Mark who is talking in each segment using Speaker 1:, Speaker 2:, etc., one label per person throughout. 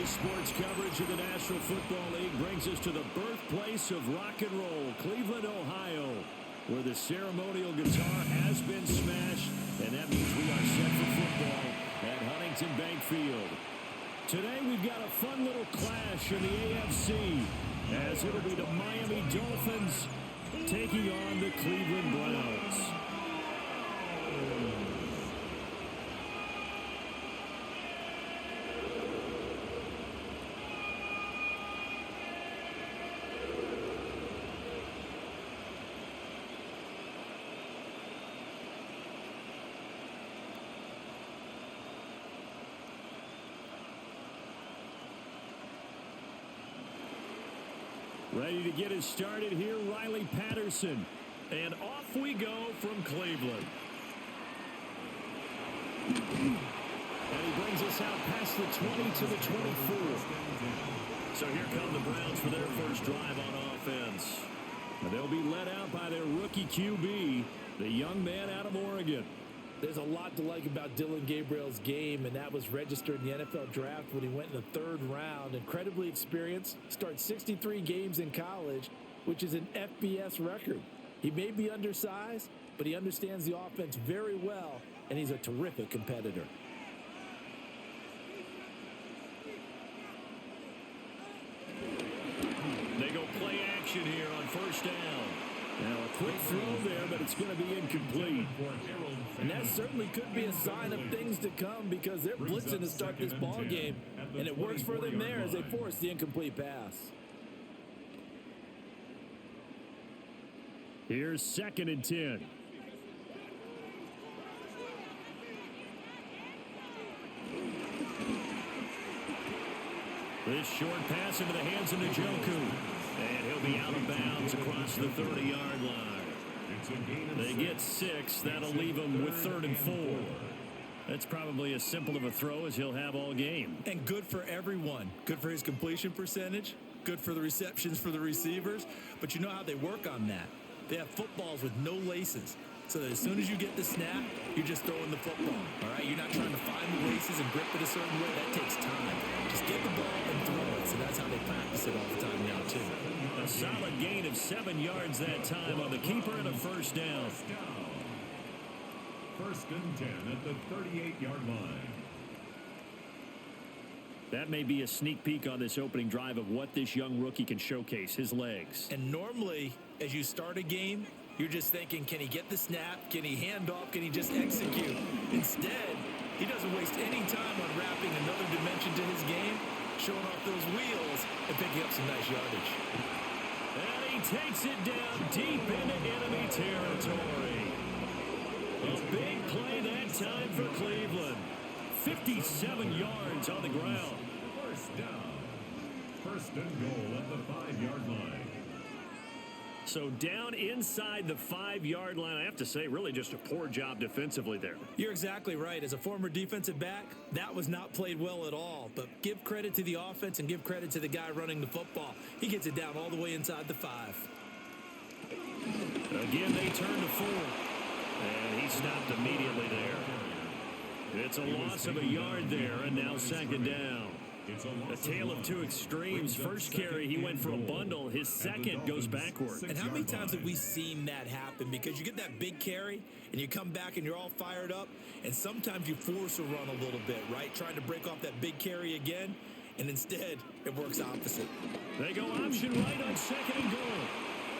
Speaker 1: Sports coverage of the National Football League brings us to the birthplace of rock and roll, Cleveland, Ohio, where the ceremonial guitar has been smashed, and that means we are set for football at Huntington Bank Field. Today we've got a fun little clash in the AFC, as it'll be the Miami Dolphins taking on the Cleveland Browns. Ready to get us started here, Riley Patterson. And off we go from Cleveland. And he brings us out past the 20 to the 24. So here come the Browns for their first drive on offense. And they'll be led out by their rookie QB, the young man out of Oregon.
Speaker 2: There's a lot to like about Dillon Gabriel's game, and that was registered in the NFL draft when he went in the third round. Incredibly experienced, started 63 games in college, which is an FBS record. He may be undersized, but he understands the offense very well, and he's a terrific competitor.
Speaker 1: They go play action here on first down. Now a quick throw there, but it's going to be incomplete.
Speaker 2: And that certainly could be a sign of things to come because they're blitzing to start this ball game, and it works for them there as they force the incomplete pass.
Speaker 1: Here's 2nd and 10. This short pass into the hands of Njoku. And he'll be out of bounds across the 30-yard line. They get 6. That'll leave him with 3rd and 4. That's probably as simple of a throw as he'll have all game.
Speaker 2: And good for everyone. Good for his completion percentage. Good for the receptions for the receivers. But you know how they work on that. They have footballs with no laces. So that as soon as you get the snap, you're just throwing the football. All right? You're not trying to find the laces and grip it a certain way. That takes time. Just get the ball and throw it. So that's how they practice it all the time now, too.
Speaker 1: A solid gain of 7 yards that time on the keeper and a first down.
Speaker 3: 1st and 10 at the 38-yard line.
Speaker 1: That may be a sneak peek on this opening drive of what this young rookie can showcase, his legs.
Speaker 2: And normally, as you start a game, you're just thinking, can he get the snap? Can he hand off? Can he just execute? Instead, he doesn't waste any time on wrapping another dimension to his game, showing off those wheels, and picking up some nice yardage.
Speaker 1: And he takes it down deep into enemy territory. A big play that time for Cleveland. 57 yards on the ground.
Speaker 3: First down. 1st and goal at the 5-yard line.
Speaker 1: So down inside the 5-yard line, I have to say, really just a poor job defensively there.
Speaker 2: You're exactly right. As a former defensive back, that was not played well at all. But give credit to the offense and give credit to the guy running the football. He gets it down all the way inside the 5.
Speaker 1: Again, they turn to 4. And he stopped immediately there. It's a loss of a yard there, and now 2nd down. A tale of two extremes. First carry, he went for a bundle. His second goes backward.
Speaker 2: And how many times have we seen that happen? Because you get that big carry, and you come back and you're all fired up, and sometimes you force a run a little bit, right? Trying to break off that big carry again, and instead, it works opposite.
Speaker 1: They go option right on 2nd and goal.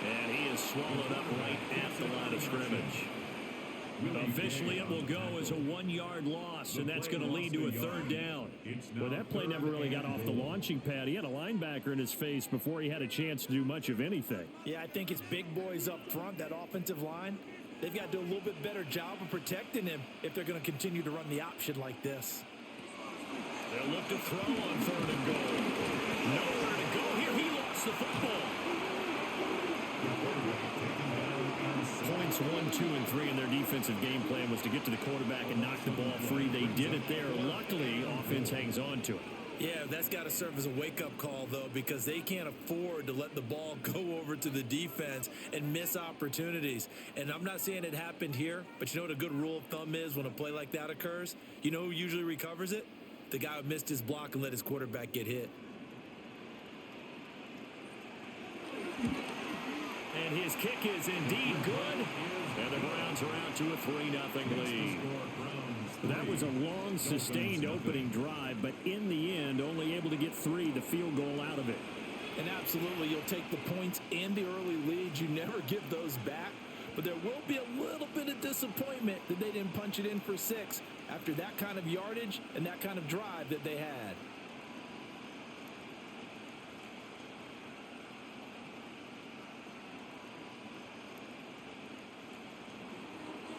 Speaker 1: And he is swallowed up right at the line of scrimmage. Officially, it will go as a 1-yard loss, and that's going to lead to a 3rd down. Well, that play never really got off the launching pad. He had a linebacker in his face before he had a chance to do much of anything.
Speaker 2: Yeah, I think it's big boys up front, that offensive line. They've got to do a little bit better job of protecting him if they're going to continue to run the option like this.
Speaker 1: They'll look to throw on 3rd and goal. Nowhere to go here. He lost the football. Points 1, 2, and 3 in their defensive game plan was to get to the quarterback and knock the ball free. They did it there. Luckily, offense hangs on to it.
Speaker 2: Yeah, that's got to serve as a wake-up call, though, because they can't afford to let the ball go over to the defense and miss opportunities. And I'm not saying it happened here, but you know what a good rule of thumb is when a play like that occurs? You know who usually recovers it? The guy who missed his block and let his quarterback get hit.
Speaker 1: And his kick is indeed good. And the Browns are out to a 3-0 lead. That was a long, sustained opening drive, but in the end, only able to get 3, the field goal out of it.
Speaker 2: And absolutely, you'll take the points and the early leads. You never give those back. But there will be a little bit of disappointment that they didn't punch it in for 6 after that kind of yardage and that kind of drive that they had.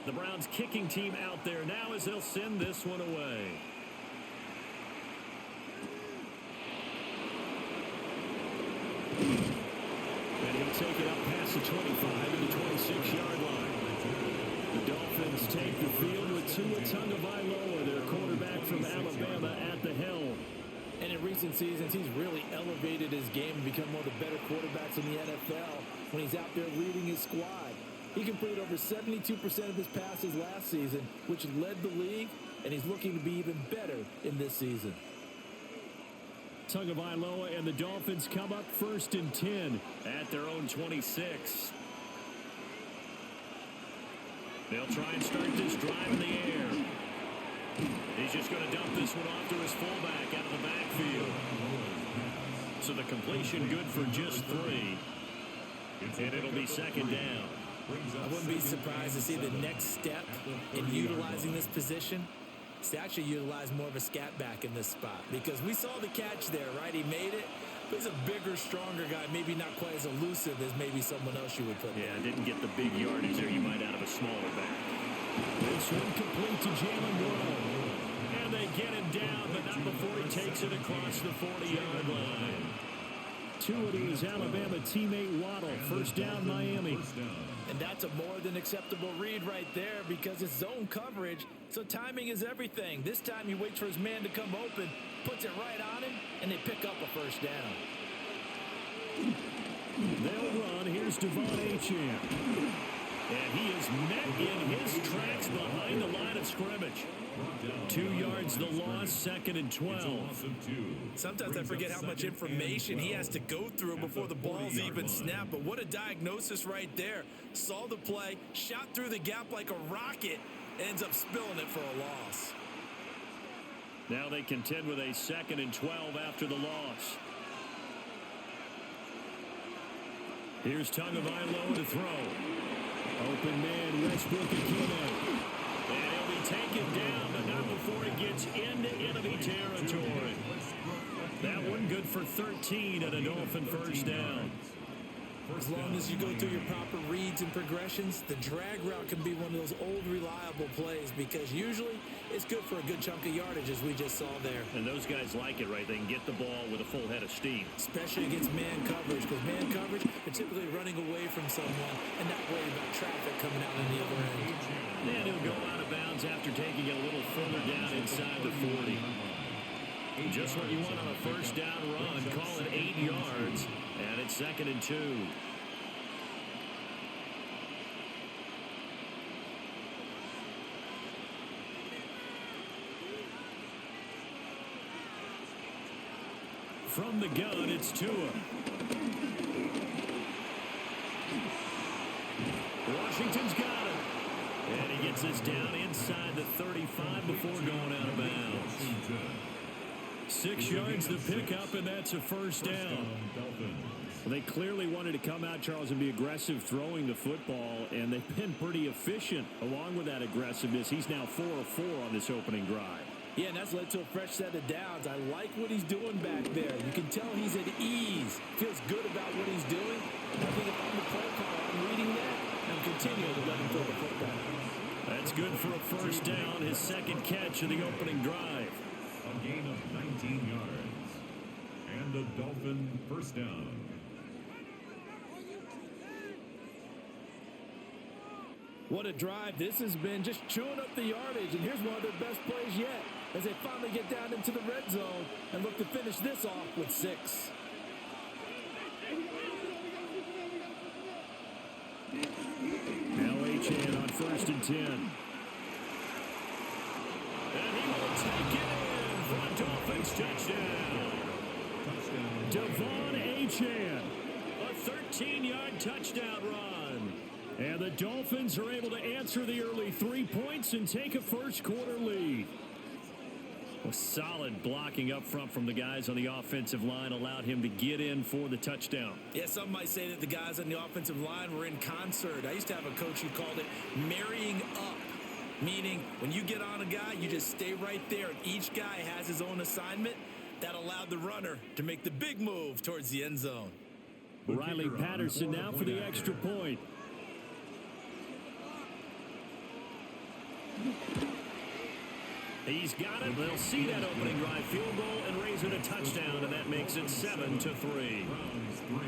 Speaker 1: The Browns kicking team out there now as they'll send this one away. And he'll take it up past the 25 to the 26-yard line. The Dolphins take the field with Tua Tagovailoa, their quarterback from Alabama, at the helm.
Speaker 2: And in recent seasons, he's really elevated his game and become one of the better quarterbacks in the NFL when he's out there leading his squad. He completed over 72% of his passes last season, which led the league, and he's looking to be even better in this season.
Speaker 1: Tagovailoa and the Dolphins come up 1st and 10 at their own 26. They'll try and start this drive in the air. He's just going to dump this one off to his fullback out of the backfield. So the completion good for just 3. And it'll be 2nd down.
Speaker 2: I wouldn't be surprised to see the next step in utilizing this position is to actually utilize more of a scat back in this spot, because we saw the catch there, right? He made it, but he's a bigger, stronger guy, maybe not quite as elusive as maybe someone else you would put there.
Speaker 1: Yeah, didn't get the big yardage there you might out of a smaller back. This one complete to Jalen Rowe. And they get him down, but not before he takes it across the 40-yard line. Tua to his Alabama teammate Waddle. 1st down, Miami.
Speaker 2: And that's a more than acceptable read right there, because it's zone coverage, so timing is everything. This time he waits for his man to come open, puts it right on him, and they pick up a 1st down.
Speaker 1: They'll run. Here's Devon Achane. And he is met in his tracks behind the line of scrimmage. 2 yards the loss, 2nd and 12.
Speaker 2: Sometimes I forget how much information he has to go through before the ball's even snapped. But what a diagnosis right there. Saw the play, shot through the gap like a rocket, ends up spilling it for a loss.
Speaker 1: Now they contend with a 2nd and 12 after the loss. Here's Tagovailoa to throw. Open man, Westbrook Akino. And he'll be taken down, but not before he gets into enemy territory. That one good for 13 and a Dolphin 1st down.
Speaker 2: As long as you go through your proper reads and progressions, the drag route can be one of those old reliable plays, because usually it's good for a good chunk of yardage, as we just saw there.
Speaker 1: And those guys like it, right? They can get the ball with a full head of steam.
Speaker 2: Especially against man coverage, because man coverage, they're typically running away from someone and not worried about traffic coming out on the other end.
Speaker 1: And he'll go out of bounds after taking it a little further down inside the 40. Just what you want on a 1st down run. Call it 8 yards, and it's 2nd and 2. From the gun, it's Tua. Washington's got it. And he gets this down inside the 35 before going out of bounds. 6 yards the pickup, and that's a 1st down. Well, they clearly wanted to come out, Charles, and be aggressive throwing the football, and they've been pretty efficient along with that aggressiveness. He's now 4 of 4 on this opening drive.
Speaker 2: Yeah, and that's led to a fresh set of downs. I like what he's doing back there. You can tell he's at ease. Feels good about what he's doing. I think if I'm the play caller, I'm reading that, and I'm continuing to let him throw the football.
Speaker 1: That's good for a 1st down, his 2nd catch of the opening drive.
Speaker 3: A gain of 19 yards. And a Dolphin 1st down.
Speaker 2: What a drive this has been, just chewing up the yardage. And here's one of their best plays yet, as they finally get down into the red zone and look to finish this off with 6.
Speaker 1: Now Achane on 1st and 10. And he will take it in front, Dolphins touchdown. Devon Achane, a 13-yard touchdown run. And the Dolphins are able to answer the early 3 points and take a first-quarter lead. Well, solid blocking up front from the guys on the offensive line allowed him to get in for the touchdown.
Speaker 2: Yeah, some might say that the guys on the offensive line were in concert. I used to have a coach who called it marrying up, meaning when you get on a guy, you just stay right there, and each guy has his own assignment. That allowed the runner to make the big move towards the end zone.
Speaker 1: Riley Patterson now for the extra point. He's got it. They'll see that opening drive field goal and raise it a touchdown, and that makes it 7-3.
Speaker 3: Browns 3.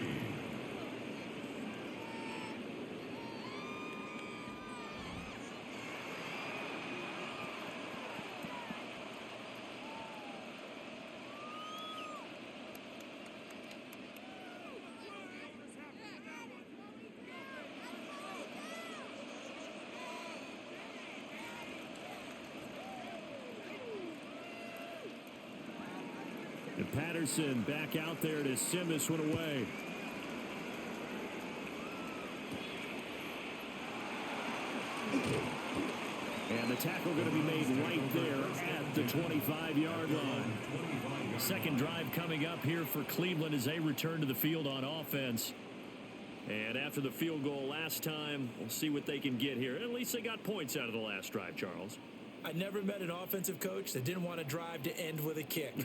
Speaker 1: And Patterson back out there to send this one away. And the tackle going to be made right there at the 25-yard line. Second drive coming up here for Cleveland as they return to the field on offense. And after the field goal last time, we'll see what they can get here. At least they got points out of the last drive, Charles.
Speaker 2: I never met an offensive coach that didn't want to drive to end with a kick.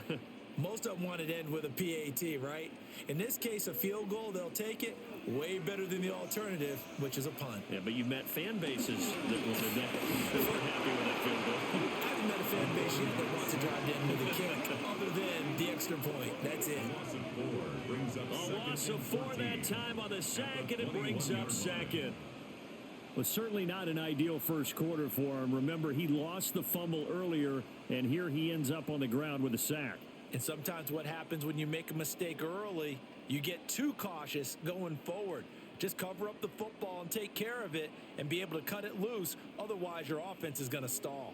Speaker 2: Most of them wanted to end with a PAT, right? In this case, a field goal, they'll take it. Way better than the alternative, which is a punt.
Speaker 1: Yeah, but you've met fan bases that wanted that. That weren't happy with that field goal.
Speaker 2: I haven't met a fan base yet that wants to drive to end with a kick, other than the extra point. That's it.
Speaker 1: A loss of 4 that time on the sack, and it brings up second. Well, certainly not an ideal first quarter for him. Remember, he lost the fumble earlier, and here he ends up on the ground with a sack.
Speaker 2: And sometimes what happens when you make a mistake early, you get too cautious going forward. Just cover up the football and take care of it and be able to cut it loose. Otherwise, your offense is going to stall.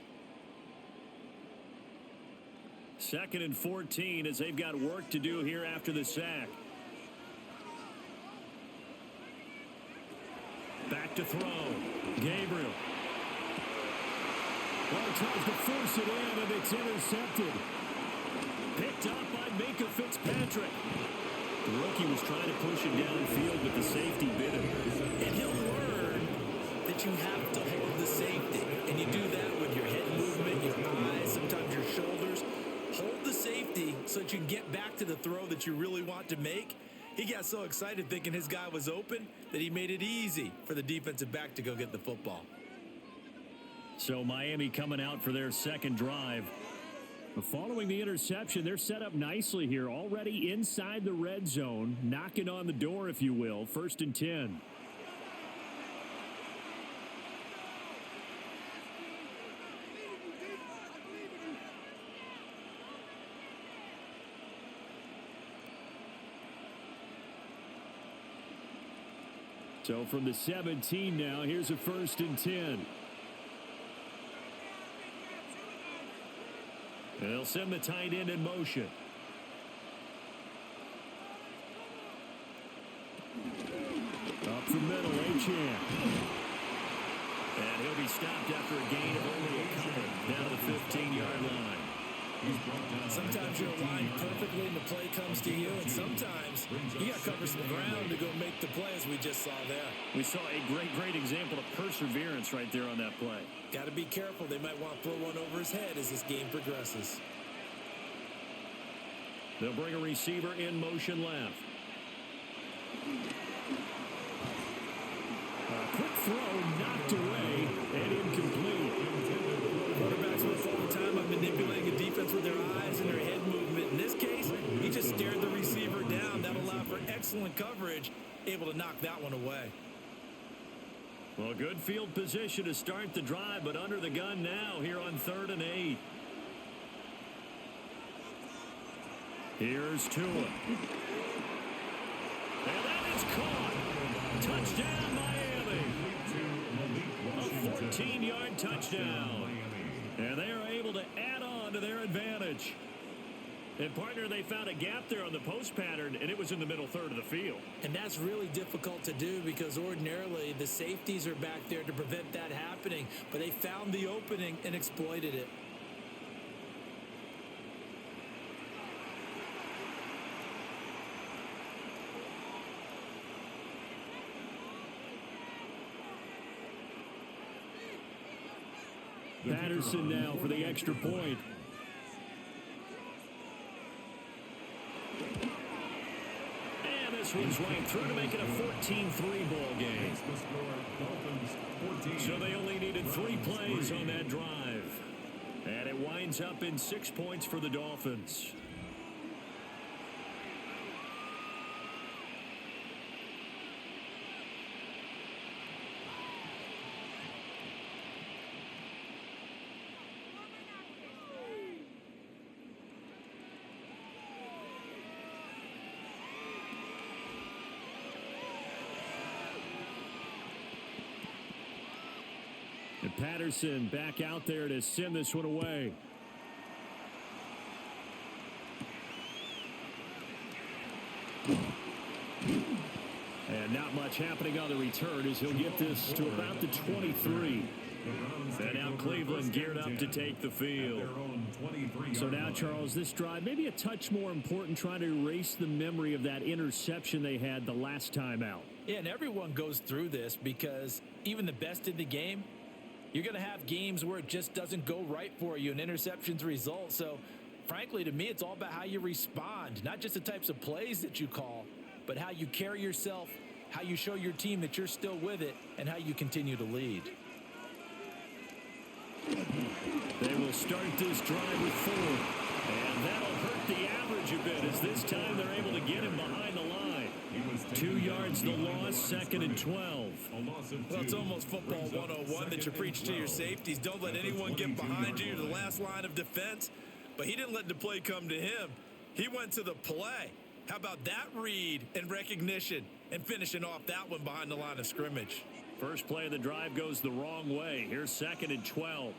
Speaker 1: 2nd and 14 as they've got work to do here after the sack. Back to throw. Gabriel. Well, tries to force it in, and it's intercepted. Picked up by Minka Fitzpatrick. The rookie was trying to push it downfield, but the safety bit him.
Speaker 2: And he'll learn that you have to hold the safety. And you do that with your head movement, your eyes, sometimes your shoulders. Hold the safety so that you can get back to the throw that you really want to make. He got so excited thinking his guy was open that he made it easy for the defensive back to go get the football.
Speaker 1: So Miami coming out for their second drive. But following the interception, they're set up nicely here, already inside the red zone, knocking on the door, if you will. 1st and 10. So from the 17 now, here's a 1st and 10. And they'll send the tight end in motion. Up the middle, Achane. And he'll be stopped after a gain of only a couple down the 15-yard line.
Speaker 2: Sometimes you're aligned perfectly and the play comes to you, and sometimes you got to cover some ground to go make the play, as we just saw there.
Speaker 1: We saw a great example of perseverance right there on that play.
Speaker 2: Got to be careful. They might want to throw one over his head as this game progresses.
Speaker 1: They'll bring a receiver in motion left. A quick throw knocked away and incomplete.
Speaker 2: Quarterbacks work all the time on manipulating a defense with their eyes and their head movement. In this case, he just stared the receiver down. That allowed for excellent coverage, able to knock that one away.
Speaker 1: Well, good field position to start the drive, but under the gun now here on 3rd and 8. Here's Tua. And that is caught. Touchdown, Miami. A 14-yard touchdown. And they are able to add on to their advantage. And, partner, they found a gap there on the post pattern, and it was in the middle third of the field.
Speaker 2: And that's really difficult to do because ordinarily the safeties are back there to prevent that happening. But they found the opening and exploited it.
Speaker 1: Patterson now for the extra point. And this one's right through to make it a 14-3 ball game. So they only needed 3 plays on that drive. And it winds up in 6 points for the Dolphins. And Patterson back out there to send this one away. And not much happening on the return as he'll get this to about the 23. And now Cleveland geared up to take the field. So now, Charles, this drive maybe a touch more important, trying to erase the memory of that interception they had the last time out.
Speaker 2: Yeah, and everyone goes through this because even the best in the game, you're going to have games where it just doesn't go right for you and interceptions result. So, frankly, to me, it's all about how you respond, not just the types of plays that you call, but how you carry yourself, how you show your team that you're still with it, and how you continue to lead.
Speaker 1: They will start this drive with 4. And that'll hurt the average a bit as this time they're able to get him behind the line. 2 yards the loss, 2nd and 12.
Speaker 2: Well, it's almost football 101 that you preach to your safeties. Don't let anyone get behind you to the last line of defense. But he didn't let the play come to him. He went to the play. How about that read and recognition and finishing off that one behind the line of scrimmage?
Speaker 1: First play of the drive goes the wrong way. Here's 2nd and 12.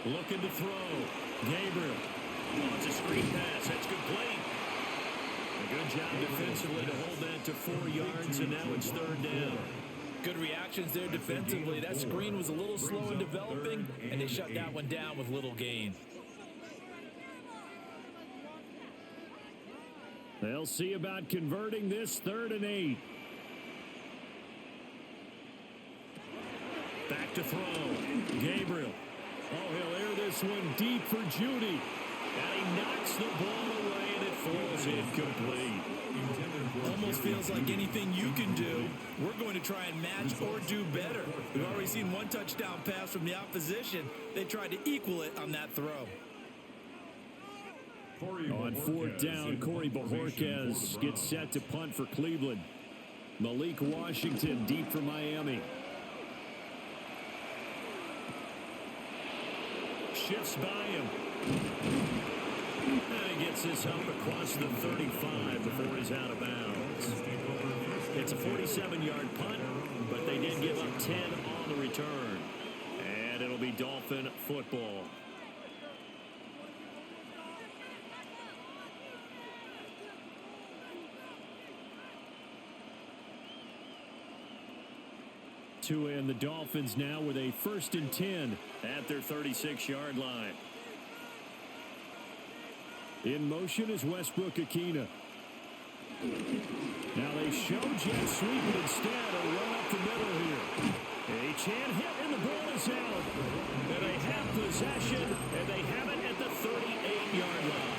Speaker 1: Looking to throw. Gabriel. Oh, it's a screen pass. That's complete. A good job defensively to hold that to 4 yards, and now it's 3rd down.
Speaker 2: Good reactions there defensively. That screen was a little slow in developing, and they shut that one down with little gain.
Speaker 1: They'll see about converting this 3rd and 8. Back to throw. Gabriel. Oh, he'll air this one deep for Judy. And he knocks the ball away, and it falls incomplete.
Speaker 2: Almost feels like anything you can do, we're going to try and match or do better. We've already seen one touchdown pass from the opposition. They tried to equal it on that throw.
Speaker 1: On 4th down, Corey Bojorquez gets set to punt for Cleveland. Malik Washington deep for Miami. Shifts by him. And he gets this up across the 35 before he's out of bounds. It's a 47-yard punt, but they did give up 10 on the return. And it'll be Dolphin football. And the Dolphins now with a 1st and 10 at their 36-yard line. In motion is Westbrook Akina. Now they show jet sweep, but instead a run up the middle here. A chant hit and the ball is out. And they have possession, and they have it at the 38-yard line.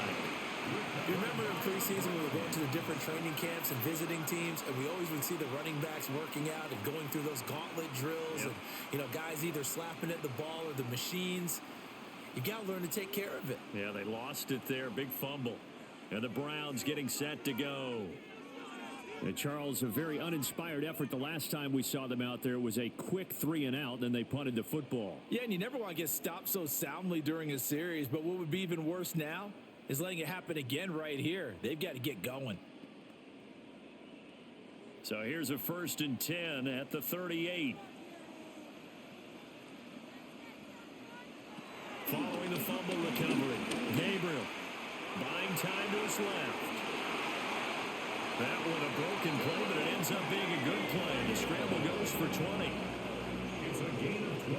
Speaker 2: You remember in preseason we were going to the different training camps and visiting teams, and we always would see the running backs working out and going through those gauntlet drills, and guys either slapping at the ball or the machines. You got to learn to take care of it.
Speaker 1: Yeah, they lost it there, big fumble, and the Browns getting set to go. And Charles, a very uninspired effort. The last time we saw them out there was a quick 3 and out, then they punted the football.
Speaker 2: Yeah, and you never want to get stopped so soundly during a series, but what would be even worse now is letting it happen again right here. They've got to get going.
Speaker 1: So here's a 1st and 10 at the 38. Following the fumble recovery, Gabriel. time to his left. That one a broken play, but it ends up being a good play. The scramble goes for 20.
Speaker 3: It's a gain of 20.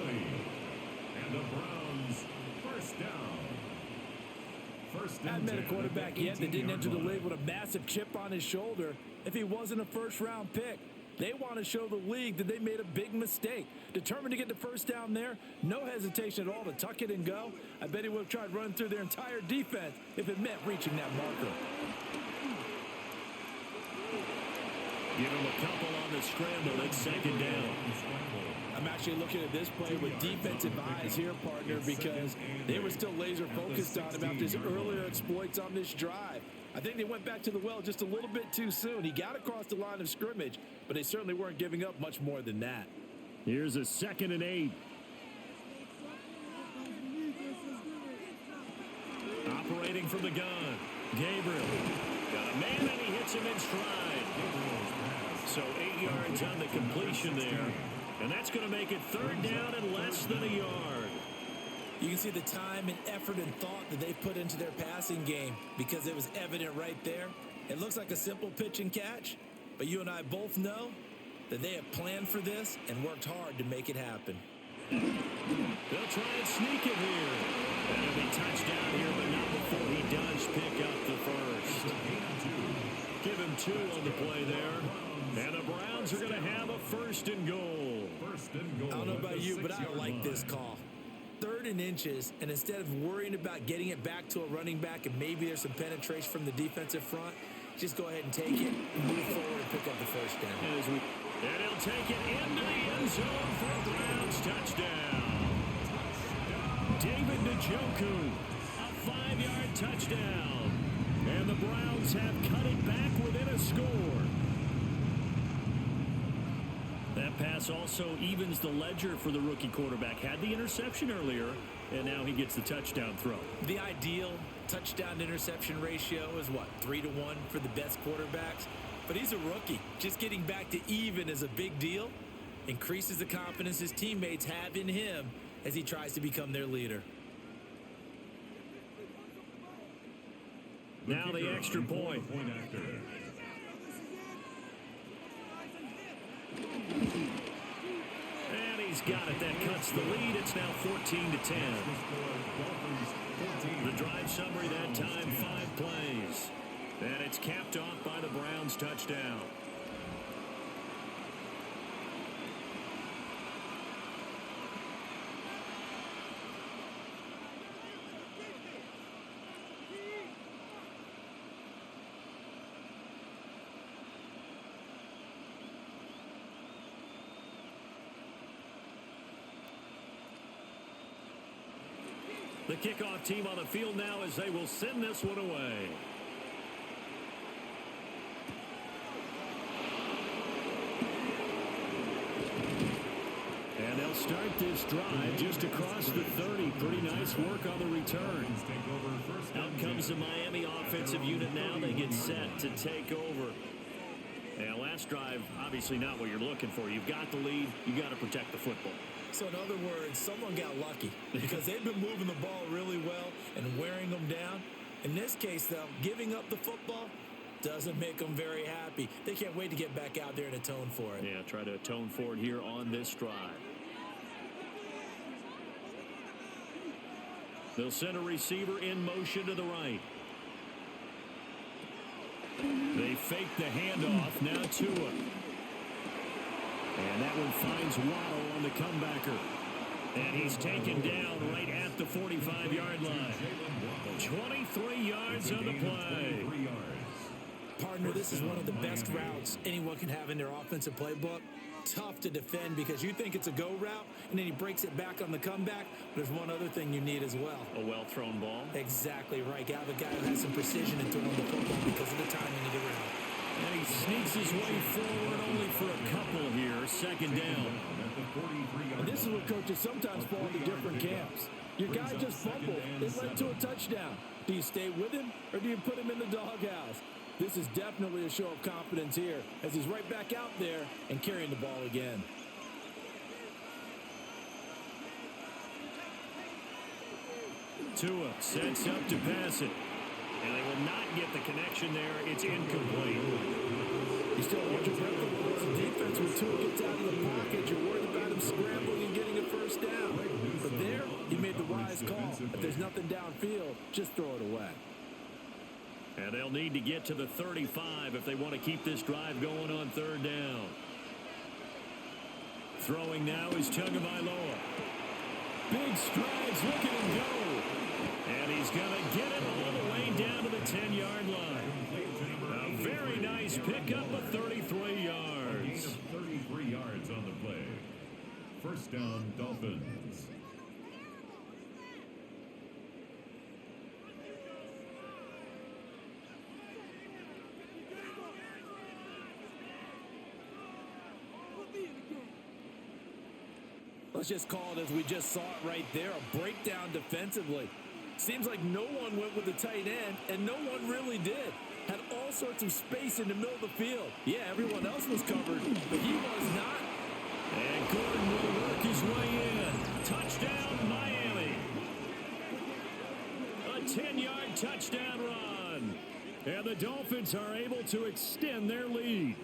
Speaker 3: And the Browns first down.
Speaker 2: Hadn't met a quarterback yet that didn't enter the league with a massive chip on his shoulder if he wasn't a first-round pick. They want to show the league that they made a big mistake. Determined to get the first down there, no hesitation at all to tuck it and go. I bet he would have tried running through their entire defense if it meant reaching that marker.
Speaker 1: Give him a couple on the scramble. It's second down.
Speaker 2: I'm actually looking at this play with defensive eyes here, partner, because they were still laser focused on him after his earlier exploits on this drive. I think they went back to the well just a little bit too soon. He got across the line of scrimmage, but they certainly weren't giving up much more than that.
Speaker 1: Here's a 2nd and 8. Operating from the gun. Gabriel. Got a man, and he hits him in stride. So 8 yards on the completion there. And that's going to make it 3rd down and less than a yard.
Speaker 2: You can see the time and effort and thought that they put into their passing game because it was evident right there. It looks like a simple pitch and catch, but you and I both know that they have planned for this and worked hard to make it happen.
Speaker 1: They'll try and sneak it here. And it'll be touchdown here, but not before he does pick up the first. Give him 2 on the play there. And the Browns are going to have a 1st and goal.
Speaker 2: I don't know about you, but I like this call. 3rd and inches, and instead of worrying about getting it back to a running back and maybe there's some penetration from the defensive front, just go ahead and take it, move forward, and pick up the first down.
Speaker 1: And he'll take it into the end zone for a Browns touchdown. David Njoku, a 5-yard touchdown. And the Browns have cut it back within a score. That pass also evens the ledger for the rookie quarterback. Had the interception earlier, and now he gets the touchdown throw.
Speaker 2: The ideal touchdown-interception ratio is, what, 3-1 for the best quarterbacks? But he's a rookie. Just getting back to even is a big deal. Increases the confidence his teammates have in him as he tries to become their leader.
Speaker 1: Now the extra point. And he's got it. That cuts the lead. It's now 14-10. The drive summary that time, 5 plays. And it's capped off by the Browns touchdown. The kickoff team on the field now as they will send this one away. And they'll start this drive just across the 30. Pretty nice work on the return. Out comes the Miami offensive unit now. They get set to take over. And last drive, obviously not what you're looking for. You've got the lead. You got to protect the football.
Speaker 2: So in other words, someone got lucky because they've been moving the ball really well and wearing them down. In this case, though, giving up the football doesn't make them very happy. They can't wait to get back out there and atone for it.
Speaker 1: Yeah, try to atone for it here on this drive. They'll send a receiver in motion to the right. They fake the handoff. Now Tua. And that one finds Waddle on the comebacker. And he's taken down right at the 45-yard line. 23 yards on the play.
Speaker 2: Partner, this is one of the best routes anyone can have in their offensive playbook. Tough to defend because you think it's a go route, and then he breaks it back on the comeback. There's one other thing you need as well.
Speaker 1: A well-thrown ball.
Speaker 2: Exactly right. You have a guy who has some precision in throwing the football because of the timing of the route.
Speaker 1: And he sneaks his way forward only for a couple here. Second down.
Speaker 2: And this is what coaches sometimes fall into different camps. Your guy just fumbled. It led to a touchdown. Do you stay with him or do you put him in the doghouse? This is definitely a show of confidence here as he's right back out there and carrying the ball again.
Speaker 1: Tua sets up to pass it. And they will not get the connection there. It's incomplete.
Speaker 2: You still hold your breath on the defense when Tua gets out of the pocket. You're worried about him scrambling and getting a first down. But there, he made the wise call. If there's nothing downfield, just throw it away.
Speaker 1: And they'll need to get to the 35 if they want to keep this drive going on third down. Throwing now is Tagovailoa. Big strides, look at him go. And he's going to get it all the way down to the 10-yard line. A very nice pickup of 33 yards.
Speaker 3: 33 yards on the play. First down, Dolphins.
Speaker 2: Let's just call it as we just saw it right there, a breakdown defensively. Seems like no one went with the tight end, and no one really did. Had all sorts of space in the middle of the field. Yeah, everyone else was covered, but he was not.
Speaker 1: And Gordon will work his way in. Touchdown, Miami. A 10-yard touchdown run. And the Dolphins are able to extend their lead.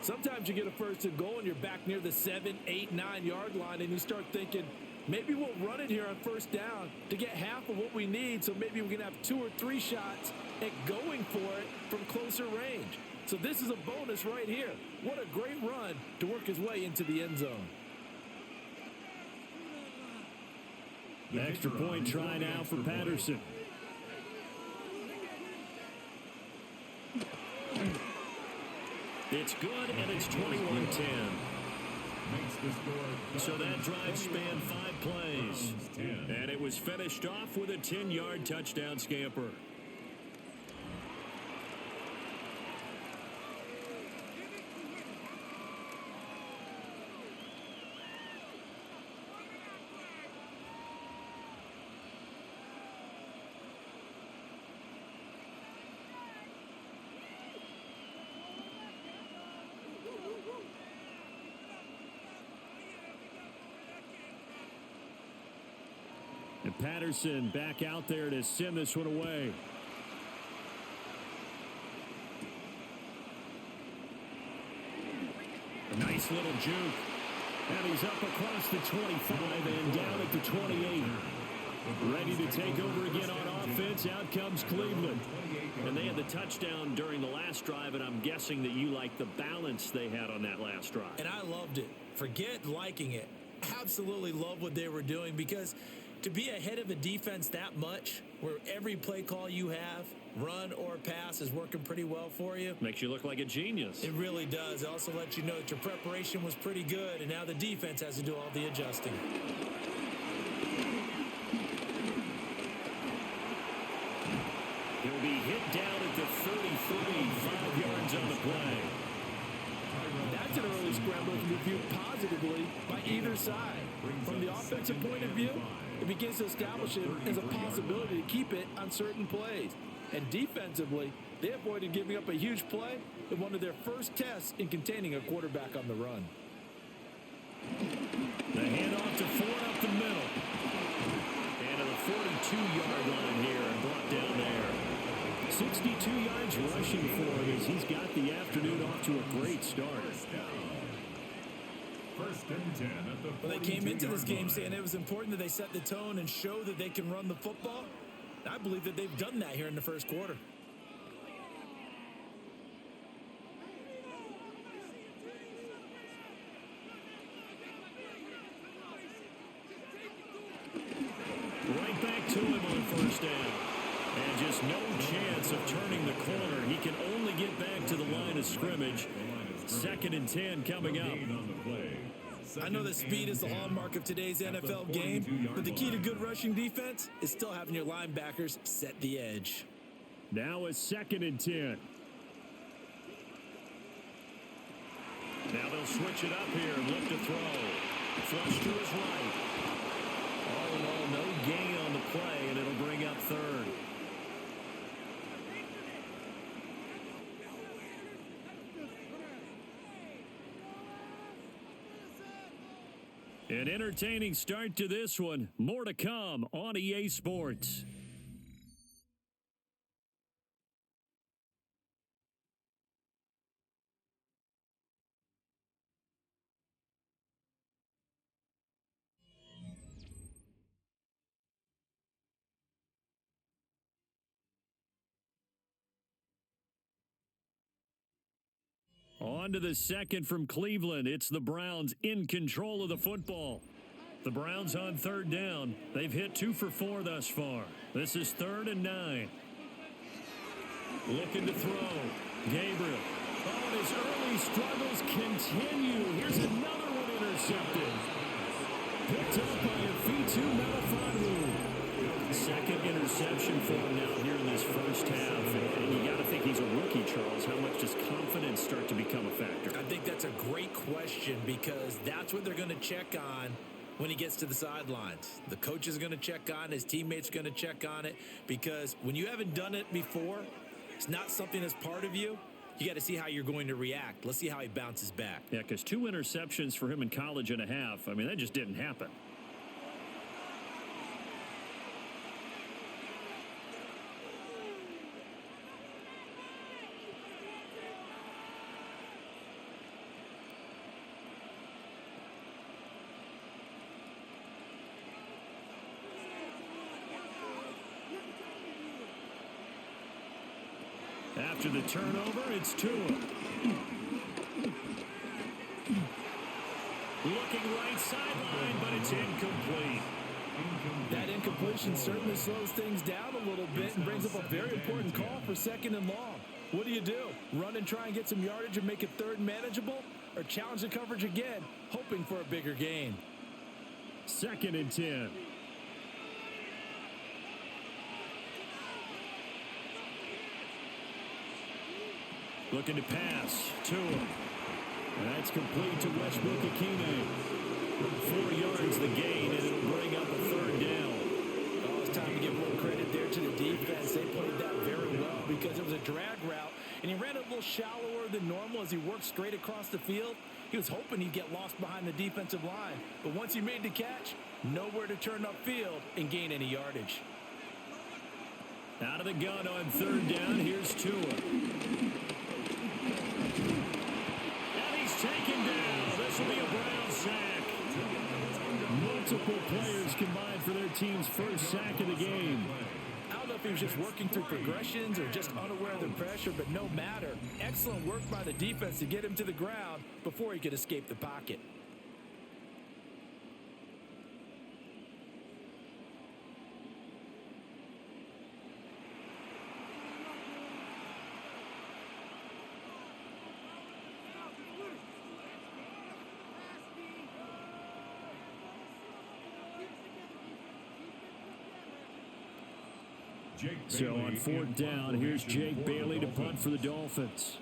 Speaker 2: Sometimes you get a first and goal and you're back near the 7, 8, 9-yard line and you start thinking, maybe we'll run it here on first down to get half of what we need, so maybe we can have 2 or 3 shots at going for it from closer range. So this is a bonus right here. What a great run to work his way into the end zone.
Speaker 1: The extra point try now for Patterson. It's good, and it's 21-10. So that drive spanned 5 plays. And it was finished off with a 10-yard touchdown scamper. And Patterson back out there to send this one away. A nice little juke. And he's up across the 25 and down at the 28. Ready to take over again on offense. Out comes Cleveland. And they had the touchdown during the last drive, and I'm guessing that you like the balance they had on that last drive.
Speaker 2: And I loved it. Forget liking it. Absolutely love what they were doing, because to be ahead of a defense that much, where every play call you have, run or pass, is working pretty well for you.
Speaker 1: Makes you look like a genius.
Speaker 2: It really does. It also lets you know that your preparation was pretty good, and now the defense has to do all the adjusting.
Speaker 1: He'll be hit down at the 33, 5 yards on the play.
Speaker 2: That's an early scramble that can be viewed positively by either side. From the offensive point of view, it begins to establish it as a possibility to keep it on certain plays. And defensively, they avoided giving up a huge play in one of their first tests in containing a quarterback on the run.
Speaker 1: The handoff to Ford up the middle. And to the 42-yard line here and brought down there. 62 yards rushing for him as he's got the afternoon off to a great start.
Speaker 3: First and 10 at the 42-yard line.
Speaker 2: Well, they came into this game saying it was important that they set the tone and show that they can run the football. I believe that they've done that here in the first quarter.
Speaker 1: Right back to him on first down. And just no chance of turning the corner. He can only get back to the line of scrimmage. 2nd and 10 coming up.
Speaker 2: I know that speed is the hallmark of today's NFL game, but the key to good rushing defense is still having your linebackers set the edge.
Speaker 1: Now a 2nd and 10. Now they'll switch it up here and look to throw. Flush to his right. All in all, no gain on the play, and it'll bring up 3rd. An entertaining start to this one. More to come on EA Sports. On to the second from Cleveland. It's the Browns in control of the football. The Browns on third down. They've hit 2 for 4 thus far. This is 3rd and 9. Looking to throw. Gabriel. Oh, and his early struggles continue. Here's another one intercepted. Picked up by a Fitu Melifonwu. Second interception for him now here in this first half. And you got to think he's a rookie, Charles. How much does confidence start to become a factor?
Speaker 2: I think that's a great question because that's what they're going to check on when he gets to the sidelines. The coach is going to check on, his teammates going to check on it, because when you haven't done it before, it's not something that's part of you. You got to see how you're going to react. Let's see how he bounces back.
Speaker 1: Yeah, because 2 interceptions for him in college and a half. I mean, that just didn't happen. After the turnover, it's Tua. Looking right sideline, but it's incomplete.
Speaker 2: That incompletion certainly slows things down a little bit and brings up a very important call for 2nd and long. What do? Run and try and get some yardage and make it 3rd manageable? Or challenge the coverage again, hoping for a bigger gain?
Speaker 1: 2nd and 10. Looking to pass. Tua. That's complete to Westbrook-Ikhine. 4 yards the gain, and it'll bring up a 3rd down.
Speaker 2: Oh, it's time to give a little credit there to the defense. They played that very well because it was a drag route, and he ran a little shallower than normal as he worked straight across the field. He was hoping he'd get lost behind the defensive line, but once he made the catch, nowhere to turn upfield and gain any yardage.
Speaker 1: Out of the gun on 3rd down, here's Tua. Taken down. This will be a Brown sack. Multiple players combined for their team's first sack of the game.
Speaker 2: I don't know if he was just working through progressions or just unaware of the pressure, but no matter. Excellent work by the defense to get him to the ground before he could escape the pocket.
Speaker 1: So on 4th down, here's Jake Bailey to punt for the Dolphins.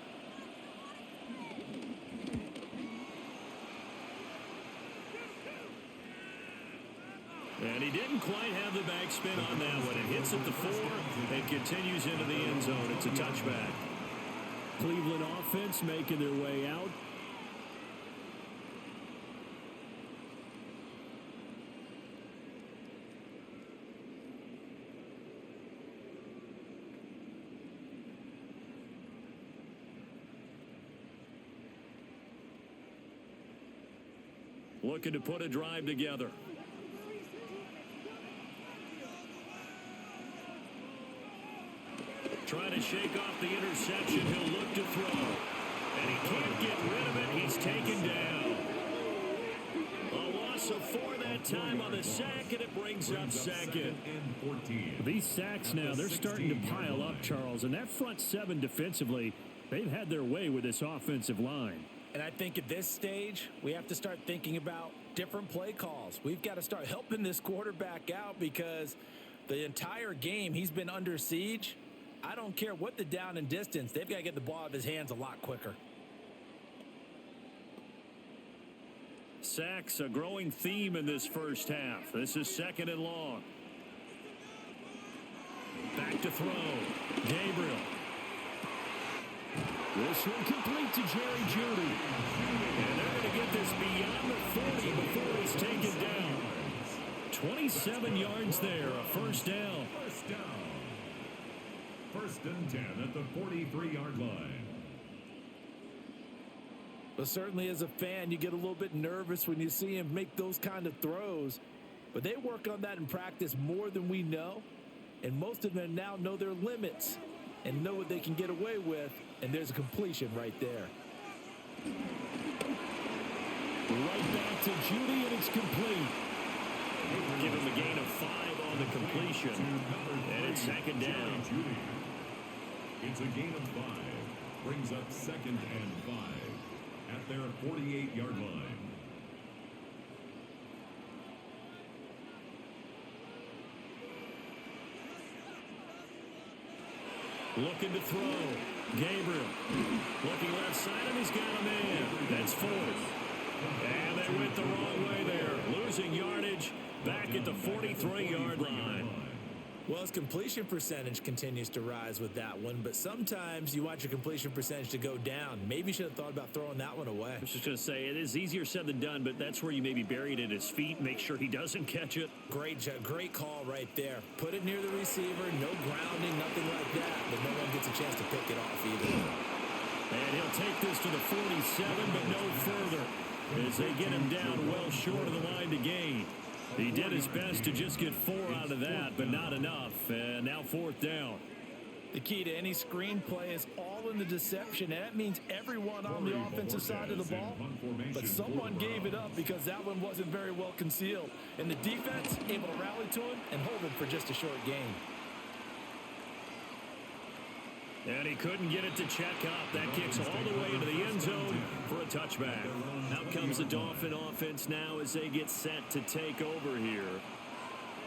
Speaker 1: And he didn't quite have the backspin on that one. It hits at the 4 and continues into the end zone. It's a touchback. Cleveland offense making their way out. Looking to put a drive together. Trying to shake off the interception. He'll look to throw. And he can't get rid of it. He's taken down. A loss of 4 that time on the sack, and it brings up 2nd. These sacks now, they're starting to pile up, Charles. And that front 7 defensively, they've had their way with this offensive line.
Speaker 2: And I think at this stage, we have to start thinking about different play calls. We've got to start helping this quarterback out because the entire game he's been under siege. I don't care what the down and distance. They've got to get the ball out of his hands a lot quicker.
Speaker 1: Sacks, a growing theme in this first half. This is 2nd and long. Back to throw. Gabriel. This one complete to Jerry Jeudy. And they're going to get this beyond the 40 before he's taken down. 27 yards there, a 1st down.
Speaker 3: 1st and 10 at the 43-yard line.
Speaker 2: But certainly as a fan, you get a little bit nervous when you see him make those kind of throws. But they work on that in practice more than we know. And most of them now know their limits and know what they can get away with. And there's a completion right there.
Speaker 1: Right back to Judy, and it's complete. Give him a gain of 5 on the completion. And it's second down.
Speaker 3: It's a gain of 5. Brings up 2nd and 5 at their 48-yard line.
Speaker 1: Looking to throw. Gabriel. Looking left side, and he's got a man. That's 4th. And they went the wrong way there. Losing yardage back at the 43-yard line.
Speaker 2: Well, his completion percentage continues to rise with that one, but sometimes you want your completion percentage to go down. Maybe you should have thought about throwing that one away.
Speaker 1: I was just going to say, it is easier said than done, but that's where you maybe bury it at his feet, make sure he doesn't catch it.
Speaker 2: Great call right there. Put it near the receiver, no grounding, nothing like that, but no one gets a chance to pick it off either.
Speaker 1: And he'll take this to the 47, but no further, as they get him down well short of the line to gain. He did his best to just get 4 out of that, but not enough. And now 4th down.
Speaker 2: The key to any screen play is all in the deception, and that means everyone on the offensive side of the ball. But someone gave it up because that one wasn't very well concealed. And the defense able to rally to him and hold him for just a short gain.
Speaker 1: And he couldn't get it to check up. That kicks all the way into the end zone for a touchback. Out comes the Dolphin offense now as they get set to take over here.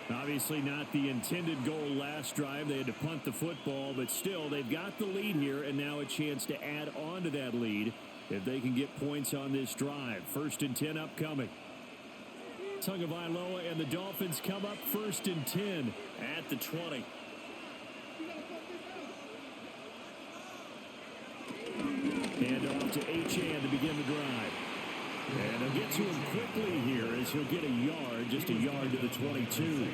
Speaker 1: Obviously not the intended goal last drive. They had to punt the football, but still they've got the lead here, and now a chance to add on to that lead if they can get points on this drive. 1st and 10 upcoming. Tagovailoa and the Dolphins come up 1st and 10 at the 20. And off to Achane to begin the drive. And they'll get to him quickly here as he'll get a yard, just a yard to the 22.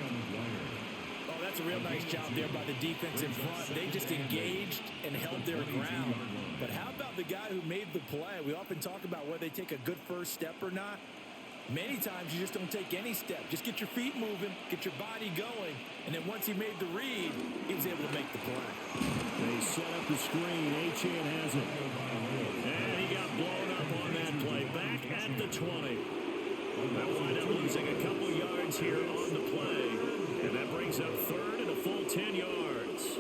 Speaker 2: Oh, that's a real nice job there by the defense in front. They just engaged and held their ground. But how about the guy who made the play? We often talk about whether they take a good first step or not. Many times you just don't take any step. Just get your feet moving, get your body going, and then once he made the read, he was able to make the play.
Speaker 1: They set up the screen. Achane has it. And he got blown up on that play. Back at the 20. They'll wind up losing a couple yards here on the play. And that brings up 3rd and a full 10 yards.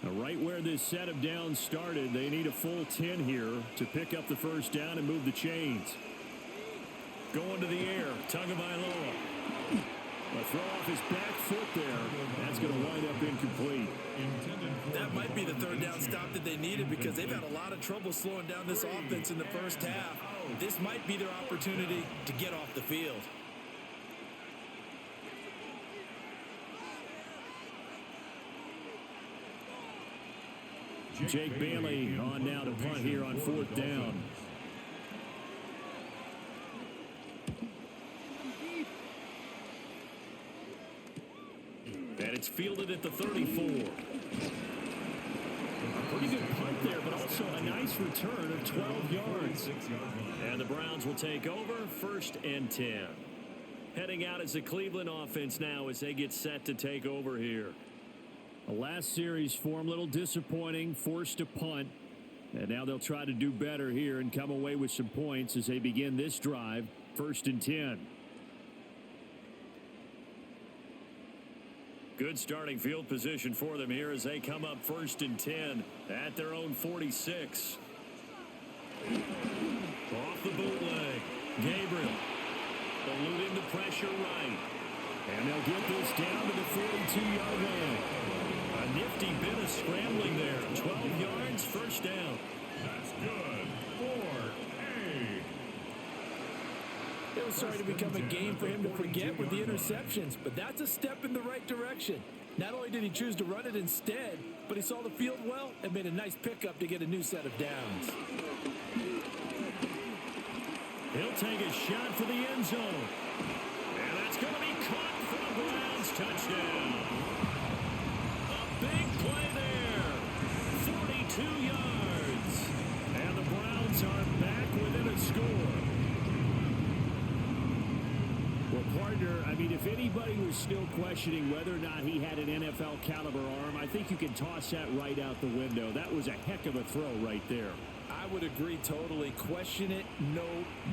Speaker 1: Now, right where this set of downs started, they need a full 10 here to pick up the 1st down and move the chains. Going to the air, Tagovailoa. A throw off his back foot there. That's going to wind up incomplete.
Speaker 2: That might be the 3rd down stop that they needed because they've had a lot of trouble slowing down this offense in the first half. This might be their opportunity to get off the field.
Speaker 1: Jake Bailey on now to punt here on 4th down. And it's fielded at the 34. A pretty good punt there, but also a nice return of 12 yards. And the Browns will take over 1st and 10. Heading out as the Cleveland offense now as they get set to take over here. The last series for them, a little disappointing, forced to punt. And now they'll try to do better here and come away with some points as they begin this drive, 1st and 10. Good starting field position for them here as they come up 1st and 10 at their own 46. Off the bootleg, Gabriel eluding the pressure right. And they'll get this down to the 42-yard line. A nifty bit of scrambling there. 12 yards, 1st down.
Speaker 3: That's good for A.
Speaker 2: It was starting to become a game for him to forget with the interceptions, but that's a step in the right direction. Not only did he choose to run it instead, but he saw the field well and made a nice pickup to get a new set of downs.
Speaker 1: He'll take a shot for the end zone. And that's going to be caught for the Browns. Touchdown. A big play there. 42 yards. And the Browns are back within a score. Well, partner, I mean, if anybody was still questioning whether or not he had an NFL caliber arm, I think you can toss that right out the window. That was a heck of a throw right there.
Speaker 2: I would agree totally. Question it no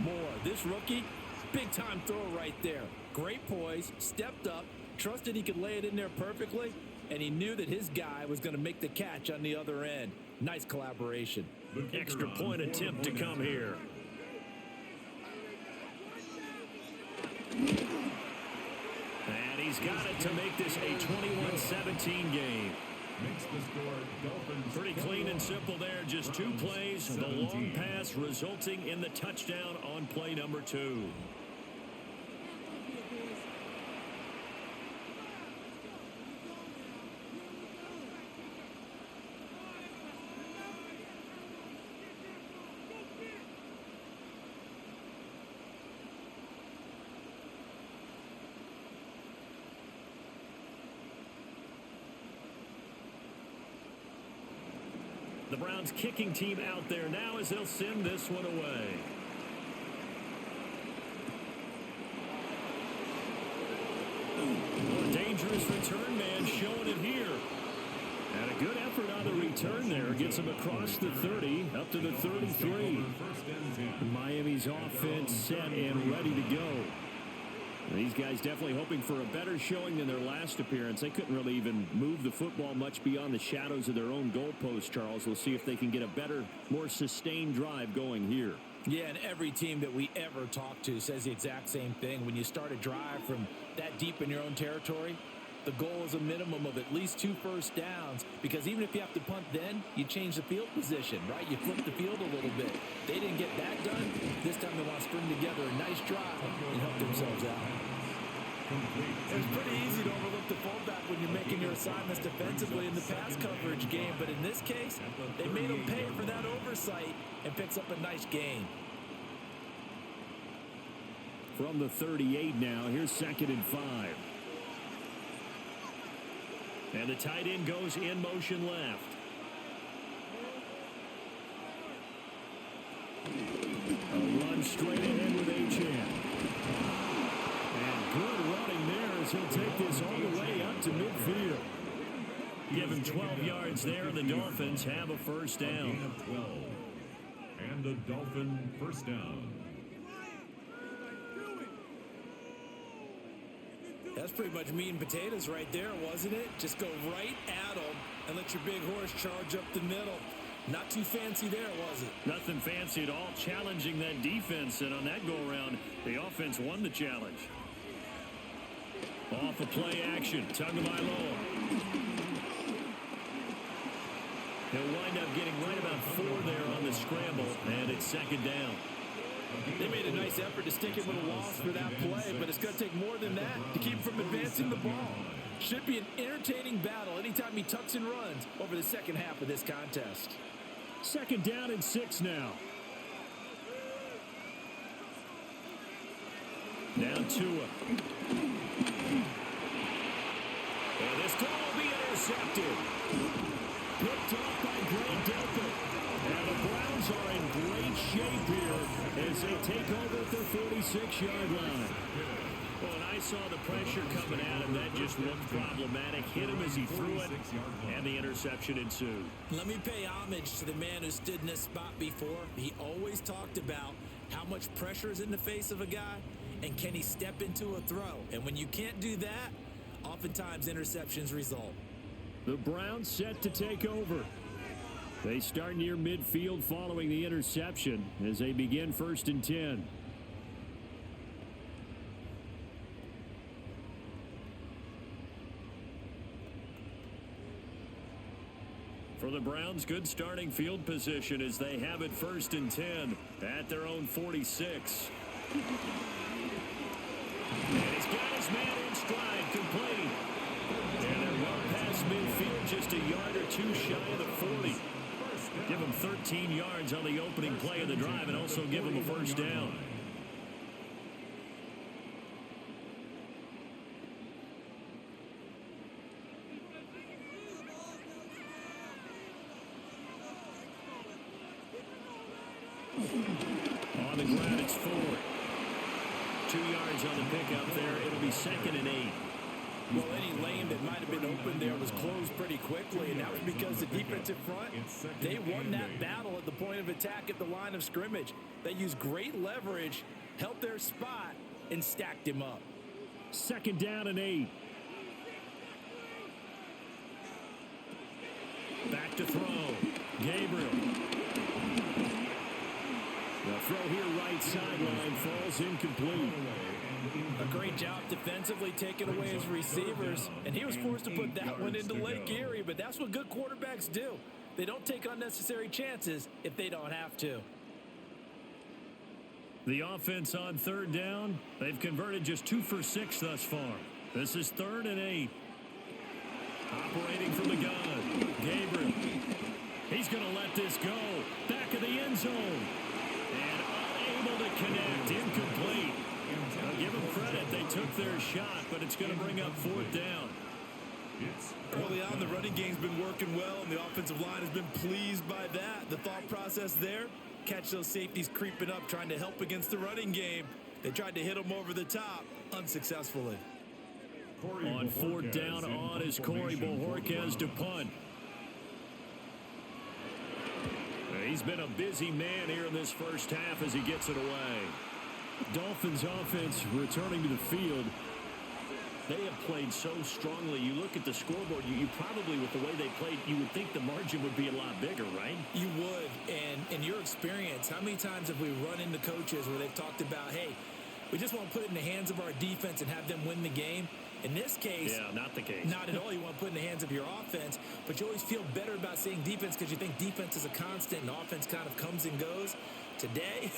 Speaker 2: more. This rookie, big-time throw right there. Great poise, stepped up, trusted he could lay it in there perfectly, and he knew that his guy was going to make the catch on the other end. Nice collaboration.
Speaker 1: Extra point attempt to come here. And he's got it to make this a 21-17 game.
Speaker 3: Makes the score Dolphins.
Speaker 1: Pretty clean and simple there. Just two plays. The long pass resulting in the touchdown on play number 2. The Browns kicking team out there now as they'll send this one away. More dangerous return man showing it here. And a good effort on the return there. Gets him across the 30, up to the 33. Miami's offense set and ready to go. These guys definitely hoping for a better showing than their last appearance. They couldn't really even move the football much beyond the shadows of their own goalpost, Charles. We'll see if they can get a better, more sustained drive going here.
Speaker 2: Yeah, and every team that we ever talk to says the exact same thing. When you start a drive from that deep in your own territory, the goal is a minimum of at least 2 first downs, because even if you have to punt then, you change the field position, right? You flip the field a little bit. They didn't get that done. This time they want to string together a nice drive and help themselves out. It's pretty easy to overlook the fullback when you're making your assignments defensively in the pass coverage game, but in this case, they made him pay for that oversight and picks up a nice gain.
Speaker 1: From the 38 now, here's 2nd and 5. And the tight end goes in motion left. A run straight ahead with Achane. And good running there as he'll take this all the way up to midfield. Give him 12 yards there, and the Dolphins have a first down.
Speaker 3: A gain of 12. And a Dolphin first down.
Speaker 2: That's pretty much meat and potatoes right there, wasn't it? Just go right at them and let your big horse charge up the middle. Not too fancy there, was it?
Speaker 1: Nothing fancy at all, challenging that defense, and on that go-around, the offense won the challenge. Off of play action, Tagovailoa. He'll wind up getting right about 4 there on the scramble, and it's 2nd down.
Speaker 2: They made a nice effort to stick him with a loss for that play, but it's going to take more than that to keep him from advancing the ball. Should be an entertaining battle anytime he tucks and runs over the second half of this contest.
Speaker 1: 2nd down and 6 now. Now Tua. And this ball will be intercepted. Picked off by Grant Delpit. And the Browns are in great shape here as they take over at the 46-yard line. Well, and I saw the pressure coming at him. That just looked problematic. Hit him as he threw it, and the interception ensued.
Speaker 2: Let me pay homage to the man who stood in this spot before. He always talked about how much pressure is in the face of a guy, and can he step into a throw. And when you can't do that, oftentimes interceptions result.
Speaker 1: The Browns set to take over. They start near midfield following the interception as they begin 1st and 10. For the Browns, good starting field position as they have it 1st and 10 at their own 46. And he's got his man in stride, complete. And they're well past midfield, just a yard or 2 shy of the 40. Give him 13 yards on the opening play of the drive and also give him a first down. On the ground, it's 4. 2 2 yards on the pickup there. It'll be 2nd and 8.
Speaker 2: Well, any lane that might have been open there was closed pretty quickly, and that was because the defensive front, they won that battle at the point of attack at the line of scrimmage. They used great leverage, held their spot, and stacked him up.
Speaker 1: 2nd down and 8. Back to throw. Gabriel. The throw here right sideline falls incomplete.
Speaker 2: A great job defensively taking away his receivers, and he was forced to put that one into Lake Erie, but that's what good quarterbacks do. They don't take unnecessary chances if they don't have to.
Speaker 1: The offense on 3rd down, they've converted just 2 for 6 thus far. This is 3rd and 8. Operating from the gun, Gabriel. He's going to let this go. Back of the end zone. And unable to connect. Incomplete. I'll give them credit. They took their shot, but it's going to bring up 4th down.
Speaker 2: Early on, the running game's been working well, and the offensive line has been pleased by that. The thought process there, catch those safeties creeping up, trying to help against the running game. They tried to hit them over the top, unsuccessfully.
Speaker 1: On 4th down on is Corey Bojorquez to punt. He's been a busy man here in this first half as he gets it away. Dolphins offense returning to the field. They have played so strongly. You look at the scoreboard, you probably, with the way they played, you would think the margin would be a lot bigger, right?
Speaker 2: You would. And in your experience, how many times have we run into coaches where they've talked about, hey, we just want to put it in the hands of our defense and have them win the game? In this case,
Speaker 1: yeah, not the case.
Speaker 2: Not at all. You want to put it in the hands of your offense, but you always feel better about saying defense because you think defense is a constant and offense kind of comes and goes. Today,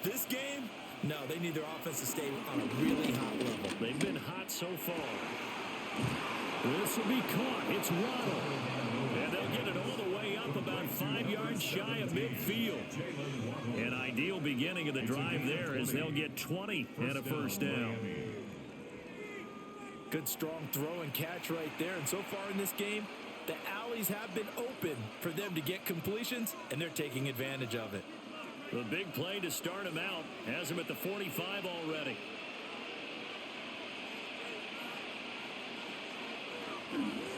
Speaker 2: this game, no, they need their offense to stay on a really hot level.
Speaker 1: They've been hot so far. This will be caught. It's Waddle. And they'll get it all the way up about 5 yards shy of midfield. An ideal beginning of the drive there as they'll get 20 and a first down.
Speaker 2: Good strong throw and catch right there. And so far in this game, the alleys have been open for them to get completions, and they're taking advantage of it.
Speaker 1: The big play to start him out has him at the 45 already.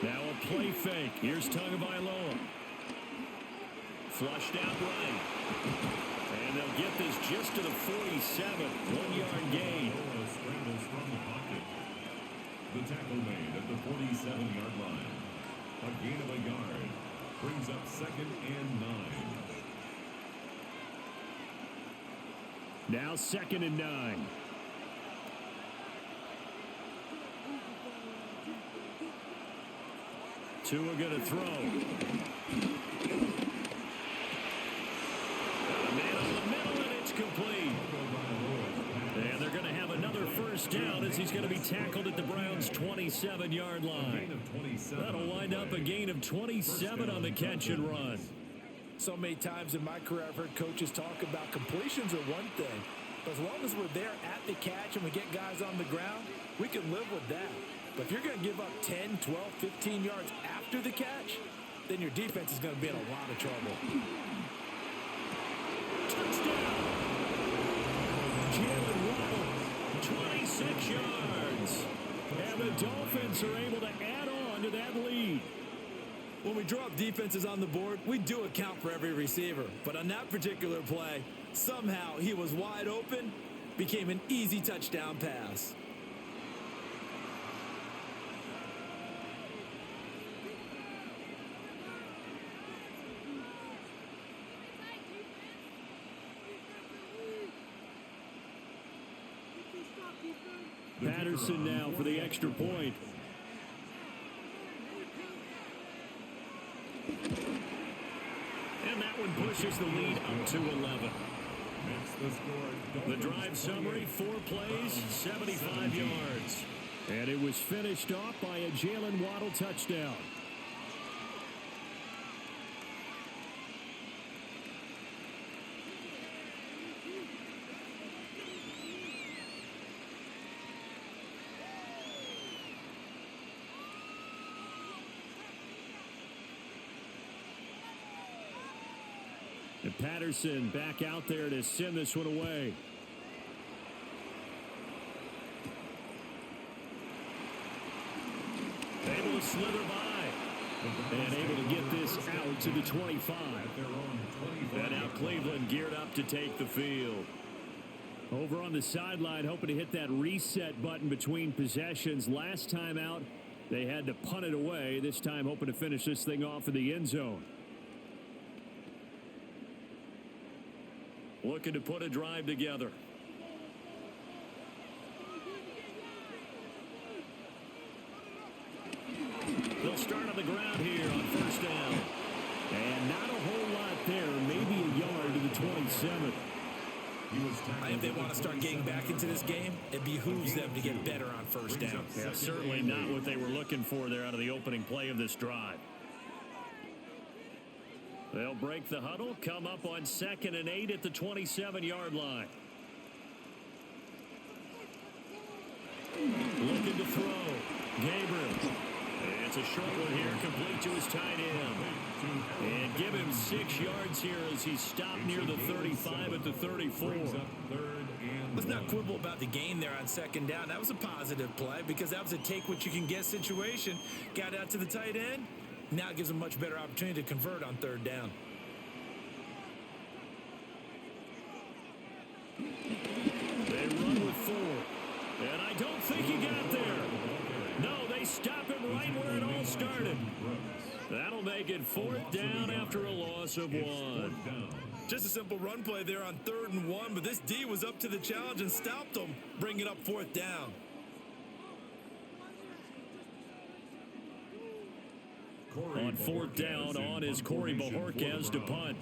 Speaker 1: Now a play fake. Here's Tagovailoa. Flushed out right. And they'll get this just to the 47. 1 yard gain.
Speaker 3: Scrambles from the pocket. The tackle made at the 47-yard line. A gain of a yard. Brings up 2nd and 9.
Speaker 1: Now 2nd and 9. Tua going to throw. Man on the middle, and it's complete. And they're going to have another first down as he's going to be tackled at the Browns' 27-yard line. That'll wind up a gain of 27 on the catch and run.
Speaker 2: So many times in my career, I've heard coaches talk about completions are one thing. But as long as we're there at the catch and we get guys on the ground, we can live with that. But if you're going to give up 10, 12, 15 yards after the catch, then your defense is going to be in a lot of trouble.
Speaker 1: Touchdown! Jalen Waddle, 26 yards. And the Dolphins are able to add on to that lead.
Speaker 2: When we drop defenses on the board, we do account for every receiver. But on that particular play, somehow he was wide open, became an easy touchdown pass.
Speaker 1: Patterson now for the extra point. And that one pushes the lead up to 11. The drive summary, 4 plays, 75 yards. And it was finished off by a Jalen Waddle touchdown. And Patterson back out there to send this one away. Able to slither by. And able to get this out to the 25. And now Cleveland geared up to take the field. Over on the sideline, hoping to hit that reset button between possessions. Last time out, they had to punt it away. This time, hoping to finish this thing off in the end zone. Looking to put a drive together. They'll start on the ground here on first down. And not a whole lot there. Maybe a yard to the 27.
Speaker 2: If they want to start getting back into this game, it behooves them to get better on first down.
Speaker 1: Yeah, certainly not what they were looking for there out of the opening play of this drive. They'll break the huddle, come up on 2nd and 8 at the 27-yard line. Looking to throw. Gabriel. It's a short one here, complete to his tight end. And give him 6 yards here as he's stopped near the 35 at the 34.
Speaker 2: Let's not quibble about the gain there on 2nd down. That was a positive play because that was a take-what-you-can-get situation. Got out to the tight end. Now it gives him a much better opportunity to convert on 3rd down.
Speaker 1: They run with 4. And I don't think he got there. No, they stop him right where it all started. That'll make it 4th down after a loss of 1.
Speaker 2: Just a simple run play there on 3rd and 1, but this D was up to the challenge and stopped them, bringing up 4th down.
Speaker 1: On 4th down, on is Corey Bojorquez to punt.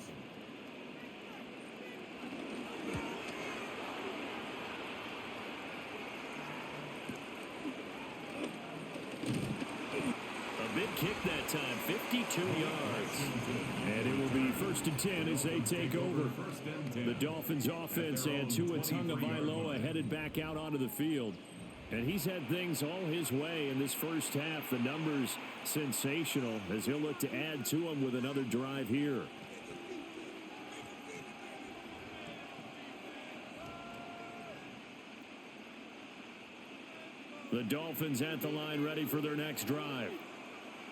Speaker 1: Big kick that time, 52 yards. And it will be 1st and 10 as they take over. The Dolphins offense and Tua Tagovailoa headed back out onto the field. And he's had things all his way in this first half. The numbers sensational as he'll look to add to them with another drive here. The Dolphins at the line ready for their next drive.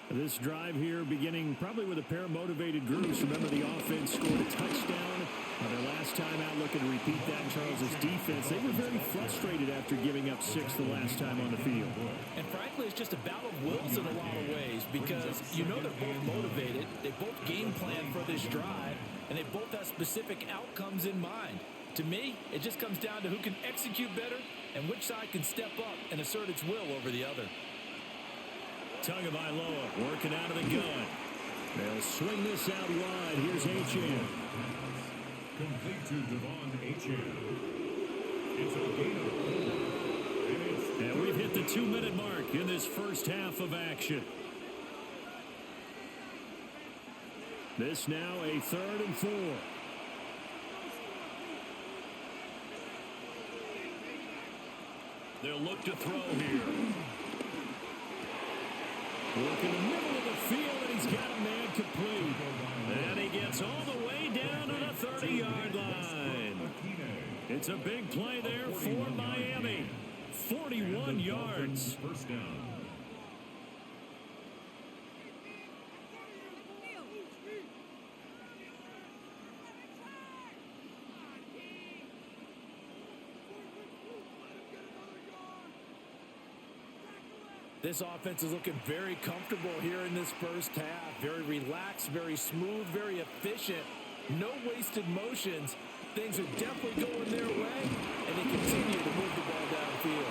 Speaker 1: This drive here beginning probably with a pair of motivated groups. Remember, the offense scored a touchdown. Their last time out looking to repeat that. Charles' defense, they were very frustrated after giving up 6 the last time on the field.
Speaker 2: And frankly, it's just a battle of wills in a lot of ways because you know they're both motivated. They both game plan for this drive, and they both have specific outcomes in mind. To me, it just comes down to who can execute better and which side can step up and assert its will over the other.
Speaker 1: Tagovailoa working out of the gun. They'll swing this out wide. Here's H.M.
Speaker 3: Complete to Devon H.M. It's a gain of 4.
Speaker 1: And we've hit the 2-minute mark in this first half of action. This now a 3rd and 4. They'll look to throw here. Look in the middle of the field, and he's got a man complete. And he gets all the way down to the 30-yard line. It's a big play there for Miami. 41 yards.
Speaker 3: First down.
Speaker 2: This offense is looking very comfortable here in this first half. Very relaxed, very smooth, very efficient. No wasted motions. Things are definitely going their way, and they continue to move the ball downfield.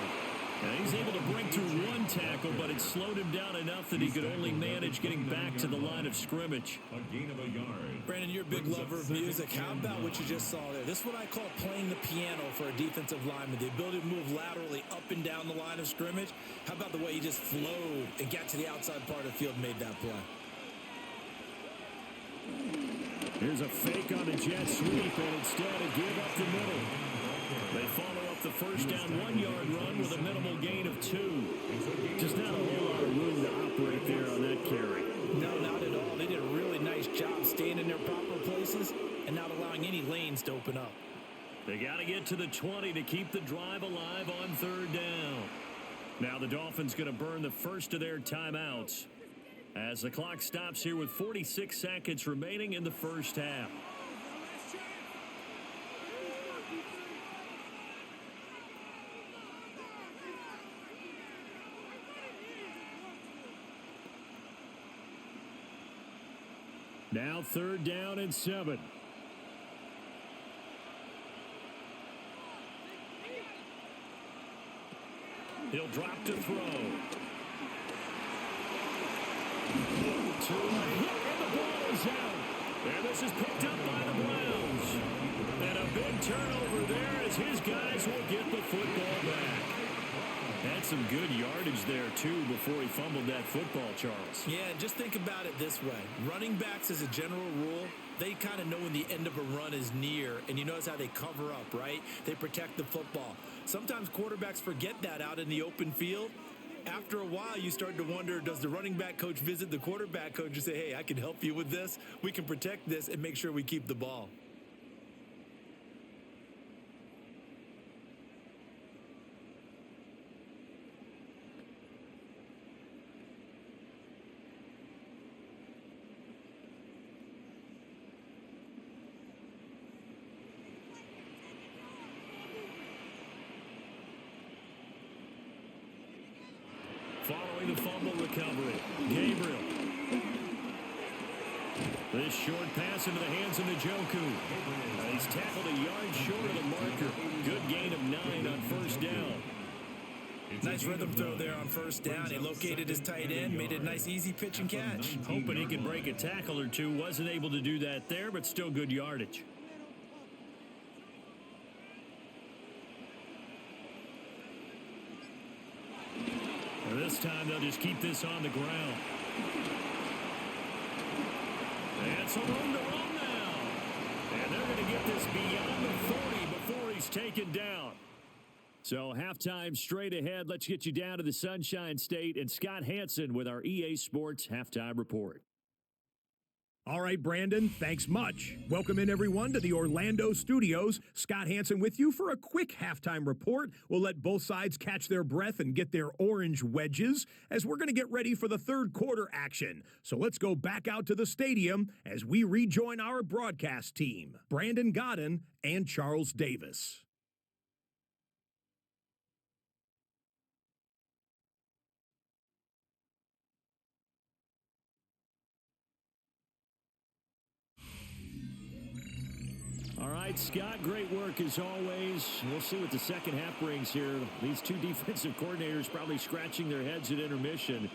Speaker 1: And he's able to break through 1 tackle, but it slowed him down enough that he could only manage getting back to the line of scrimmage.
Speaker 3: A gain of a yard.
Speaker 2: Brandon, you're a big lover of music. How about what you just saw there? This is what I call playing the piano for a defensive lineman. The ability to move laterally up and down the line of scrimmage. How about the way he just flowed and got to the outside part of the field and made that play?
Speaker 1: Here's a fake on a jet sweep, and instead a give up the middle. They follow up the first down 1-yard run with a minimal gain of 2. Just not a whole lot of room to operate there on that carry.
Speaker 2: No, not at all. They did a really nice job staying in their proper places and not allowing any lanes to open up.
Speaker 1: They got to get to the 20 to keep the drive alive on 3rd down. Now the Dolphins going to burn the first of their timeouts as the clock stops here with 46 seconds remaining in the first half. Now 3rd down and 7. He'll drop to throw. To a hit, and the ball is out. And this is picked up by the Browns. And a big turnover there as his guys will get the football back. Had some good yardage there, too, before he fumbled that football, Charles.
Speaker 2: Yeah, just think about it this way. Running backs, as a general rule, they kind of know when the end of a run is near, and you notice how they cover up, right? They protect the football. Sometimes quarterbacks forget that out in the open field. After a while, you start to wonder, does the running back coach visit the quarterback coach and say, hey, I can help you with this. We can protect this and make sure we keep the ball.
Speaker 1: Following the fumble recovery, Gabriel. This short pass into the hands of Njoku. He's tackled a yard short of the marker. Good gain of 9 on 1st down.
Speaker 2: Nice rhythm throw there on 1st down. He located his tight end, made a nice easy pitch and catch.
Speaker 1: Hoping he could break a tackle or two. Wasn't able to do that there, but still good yardage. This time they'll just keep this on the ground. And so room to run now. And they're going to get this beyond the 40 before he's taken down. So halftime straight ahead. Let's get you down to the Sunshine State and Scott Hansen with our EA Sports halftime report.
Speaker 4: All right, Brandon, thanks much. Welcome in, everyone, to the Orlando studios. Scott Hansen with you for a quick halftime report. We'll let both sides catch their breath and get their orange wedges as we're going to get ready for the 3rd quarter action. So let's go back out to the stadium as we rejoin our broadcast team, Brandon Godden and Charles Davis.
Speaker 1: All right, Scott, great work as always. We'll see what the second half brings here. These two defensive coordinators probably scratching their heads at intermission.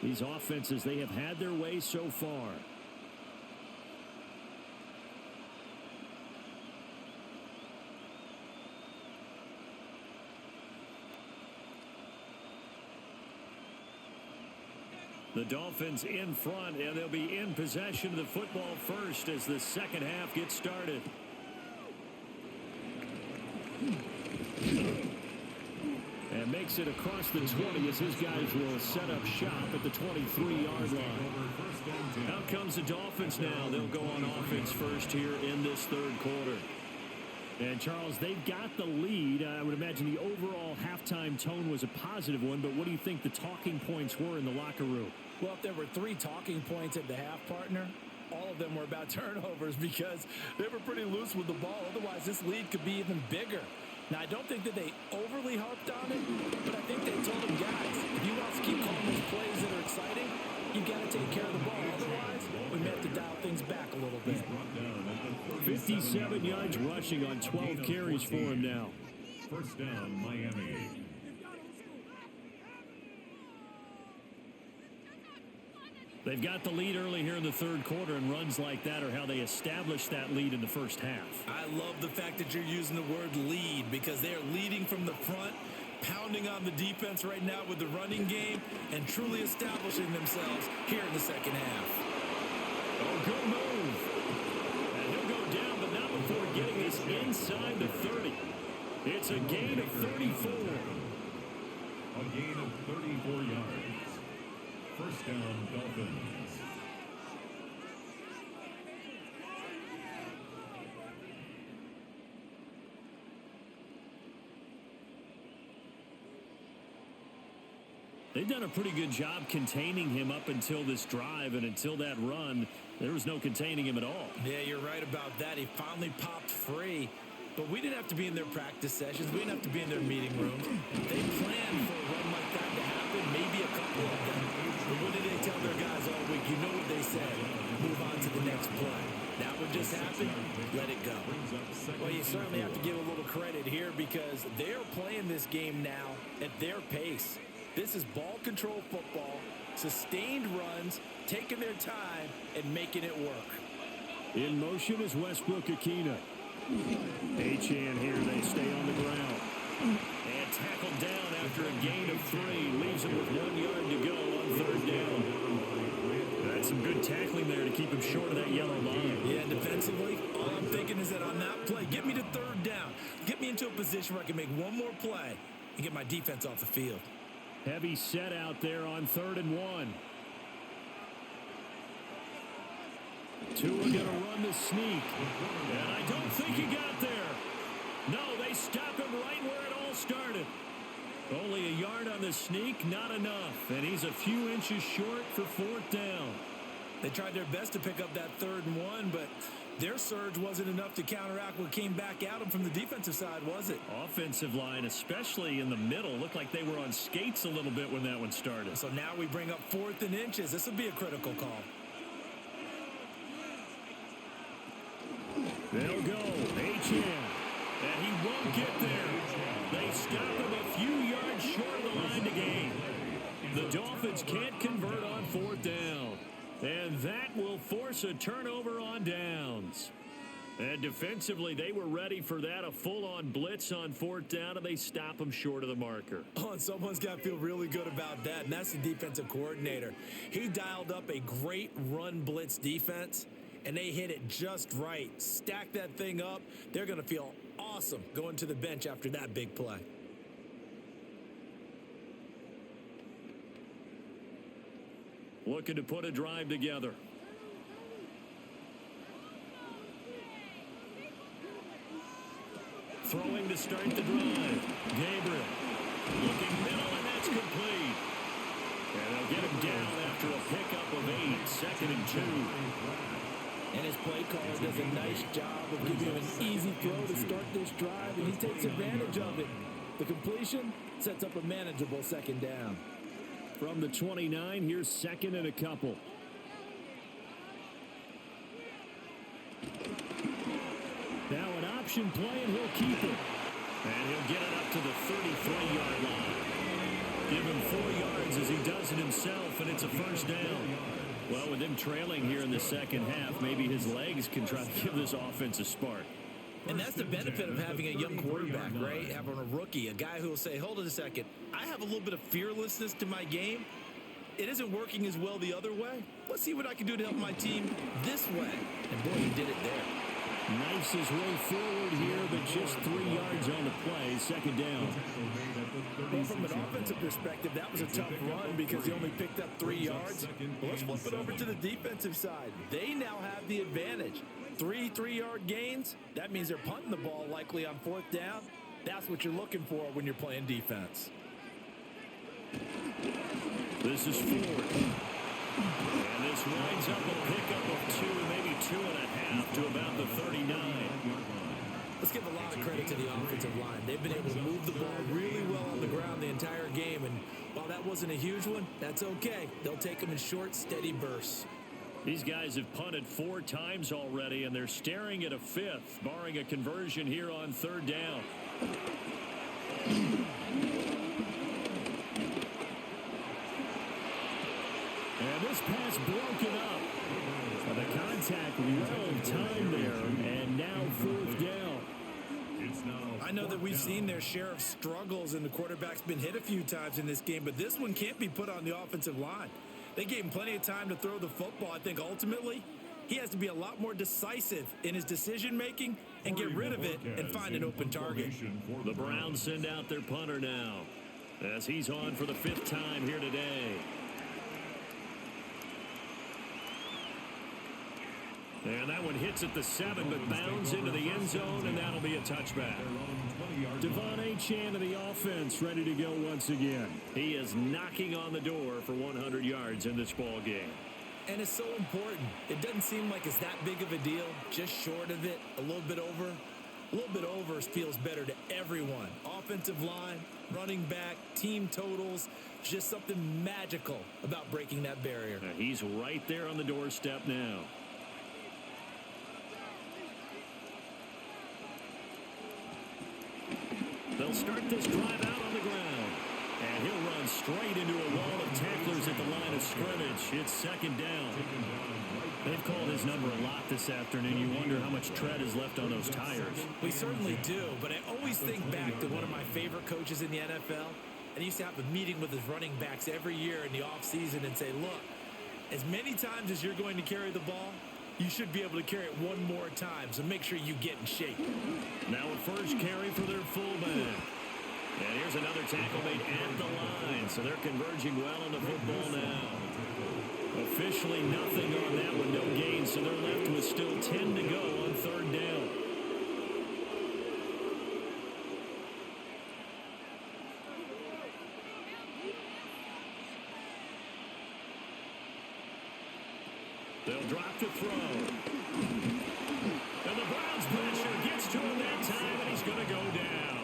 Speaker 1: These offenses, they have had their way so far. The Dolphins in front, and they'll be in possession of the football first as the second half gets started. And makes it across the 20 as his guys will set up shop at the 23-yard line. Out comes the Dolphins now. They'll go on offense first here in this 3rd quarter. And, Charles, they've got the lead. I would imagine the overall halftime tone was a positive one, but what do you think the talking points were in the locker room?
Speaker 2: Well, if there were 3 talking points at the half, partner, all of them were about turnovers because they were pretty loose with the ball. Otherwise, this lead could be even bigger. Now, I don't think that they overly harped on it, but I think they told them, guys, if you want us to keep calling those plays that are exciting, you got to take care of the ball. Otherwise, we may have to dial things back a little bit.
Speaker 1: 57 yards rushing on 12 carries for him now.
Speaker 3: 1st down, Miami.
Speaker 1: They've got the lead early here in the 3rd quarter, and runs like that are how they establish that lead in the first half.
Speaker 2: I love the fact that you're using the word lead because they're leading from the front, pounding on the defense right now with the running game, and truly establishing themselves here in the second half.
Speaker 1: Oh, good move. And he'll go down, but not before getting this inside the 30. It's a gain of 34.
Speaker 3: A gain of 34 yards. 1st down, Dolphins.
Speaker 1: They've done a pretty good job containing him up until this drive, and until that run, there was no containing him at all.
Speaker 2: Yeah, you're right about that. He finally popped free. But we didn't have to be in their practice sessions. We didn't have to be in their meeting rooms. They planned for a run like that to happen, maybe a couple of them. But what did they tell their guys all week? You know what they said. Move on to the next play. That would just happen. Let it go. Well, you certainly have to give a little credit here because they're playing this game now at their pace. This is ball control football, sustained runs, taking their time, and making it work.
Speaker 1: In motion is Westbrook Akina. Achan here, they stay on the ground. And tackled down after a gain of 3. Leaves him with 1 yard to go on 3rd down. That's some good tackling there to keep him short of that yellow line.
Speaker 2: Yeah, defensively, all I'm thinking is that on that play, get me to 3rd down. Get me into a position where I can make one more play and get my defense off the field.
Speaker 1: Heavy set out there on 3rd and 1. Tua going to run the sneak. And I don't think he got there. No, they stop him right where it all started. Only a yard on the sneak, not enough. And he's a few inches short for 4th down.
Speaker 2: They tried their best to pick up that 3rd and 1, but their surge wasn't enough to counteract what came back at them from the defensive side, was it?
Speaker 1: Offensive line, especially in the middle, looked like they were on skates a little bit when that one started.
Speaker 2: So now we bring up 4th and inches. This will be a critical call.
Speaker 1: They'll go. Achan. And he won't get there. They stop him a few yards short of the line to gain. The Dolphins can't convert on 4th down. And that will force a turnover on downs. And defensively, they were ready for that. A full-on blitz on 4th down, and they stop him short of the marker.
Speaker 2: Oh, and someone's got to feel really good about that, and that's the defensive coordinator. He dialed up a great run blitz defense, and they hit it just right. Stack that thing up. They're going to feel awesome going to the bench after that big play.
Speaker 1: Looking to put a drive together. Throwing to start the drive. Gabriel. Looking middle, and that's complete. And they'll get him down after a pickup of 8. 2nd and 2.
Speaker 2: And his play caller does a nice job of giving him an easy throw to start this drive, and he takes advantage of it. The completion sets up a manageable 2nd down.
Speaker 1: From the 29, here's 2nd and a couple. Now an option play, and he'll keep it. And he'll get it up to the 33-yard line. Give him 4 yards as he does it himself, and it's a 1st down. Well, with him trailing here in the 2nd half, maybe his legs can try to give this offense a spark.
Speaker 2: And that's the benefit of having a young quarterback, right? Having a rookie, a guy who will say, hold it a second, I have a little bit of fearlessness to my game. It isn't working as well the other way. Let's see what I can do to help my team this way. And boy, he did it there.
Speaker 1: Knifes his way forward here, but just 3 yards on the play. 2nd down.
Speaker 2: Well, from an offensive perspective, that was a tough run because he only picked up 3 yards. Well, let's flip it over to the defensive side. They now have the advantage. 3 3-yard gains. That means they're punting the ball likely on 4th down. That's what you're looking for when you're playing defense.
Speaker 1: This is 4th. And this winds up a pickup of 2, maybe 2.5 to about the 39.
Speaker 2: Let's give a lot of credit to the offensive line. They've been able to move the ball really well on the ground the entire game. And while that wasn't a huge one, that's okay. They'll take them in short, steady bursts.
Speaker 1: These guys have punted 4 times already, and they're staring at a 5th, barring a conversion here on 3rd down. And this pass broken up. The contact, well in time there, and now 4th down.
Speaker 2: I know that we've seen their share of struggles, and the quarterback's been hit a few times in this game, but this one can't be put on the offensive line. They gave him plenty of time to throw the football. I think ultimately he has to be a lot more decisive in his decision-making and get rid of it and find an open target.
Speaker 1: The Browns send out their punter now as he's on for the 5th time here today. And that one hits at the 7, but bounds into the end zone, and that'll be a touchback. Devon Achane of the offense ready to go once again. He is knocking on the door for 100 yards in this ball game.
Speaker 2: And it's so important. It doesn't seem like it's that big of a deal. Just short of it, a little bit over. A little bit over feels better to everyone. Offensive line, running back, team totals. Just something magical about breaking that barrier.
Speaker 1: He's right there on the doorstep now. They'll start this drive out on the ground. And he'll run straight into a wall of tacklers at the line of scrimmage. It's second down. They've called his number a lot this afternoon. You wonder how much tread is left on those tires.
Speaker 2: We certainly do, but I always think back to one of my favorite coaches in the NFL. And he used to have a meeting with his running backs every year in the offseason and say, look, as many times as you're going to carry the ball, you should be able to carry it one more time, so make sure you get in shape.
Speaker 1: Now a first carry for their fullback. And here's another tackle made at the line, so they're converging well on the football now. Officially nothing on that one, no gain, so they're left with still 10 to go on third down. They'll drop to throw. And the Browns pressure gets to him that time, and he's going to go down.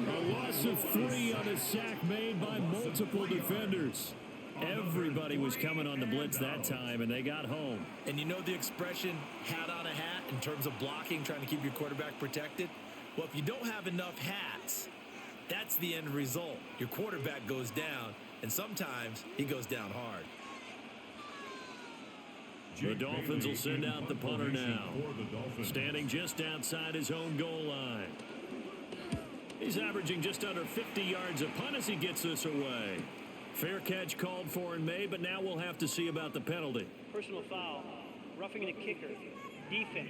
Speaker 1: A loss of 3 on a sack made by multiple defenders. Everybody was coming on the blitz that time, and they got home.
Speaker 2: And you know the expression, hat on a hat, in terms of blocking, trying to keep your quarterback protected? Well, if you don't have enough hats, that's the end result. Your quarterback goes down, and sometimes he goes down hard.
Speaker 1: The Dolphins will send out the punter now. Standing just outside his own goal line. He's averaging just under 50 yards a punt as he gets this away. Fair catch called for and made, but now we'll have to see about the penalty.
Speaker 5: Personal foul, roughing the kicker, defense.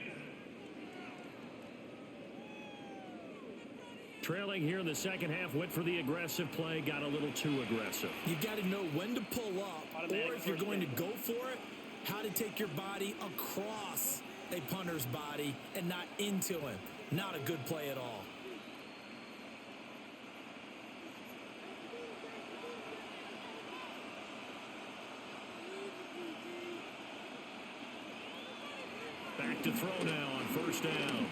Speaker 1: Trailing here in the second half, went for the aggressive play, got a little too aggressive.
Speaker 2: You've got to know when to pull up,
Speaker 5: Automatic
Speaker 2: or if you're
Speaker 5: first
Speaker 2: going to
Speaker 5: down.
Speaker 2: go for it, how to take your body across a punter's body and not into him. Not a good play at all.
Speaker 1: Back to throw now on first down.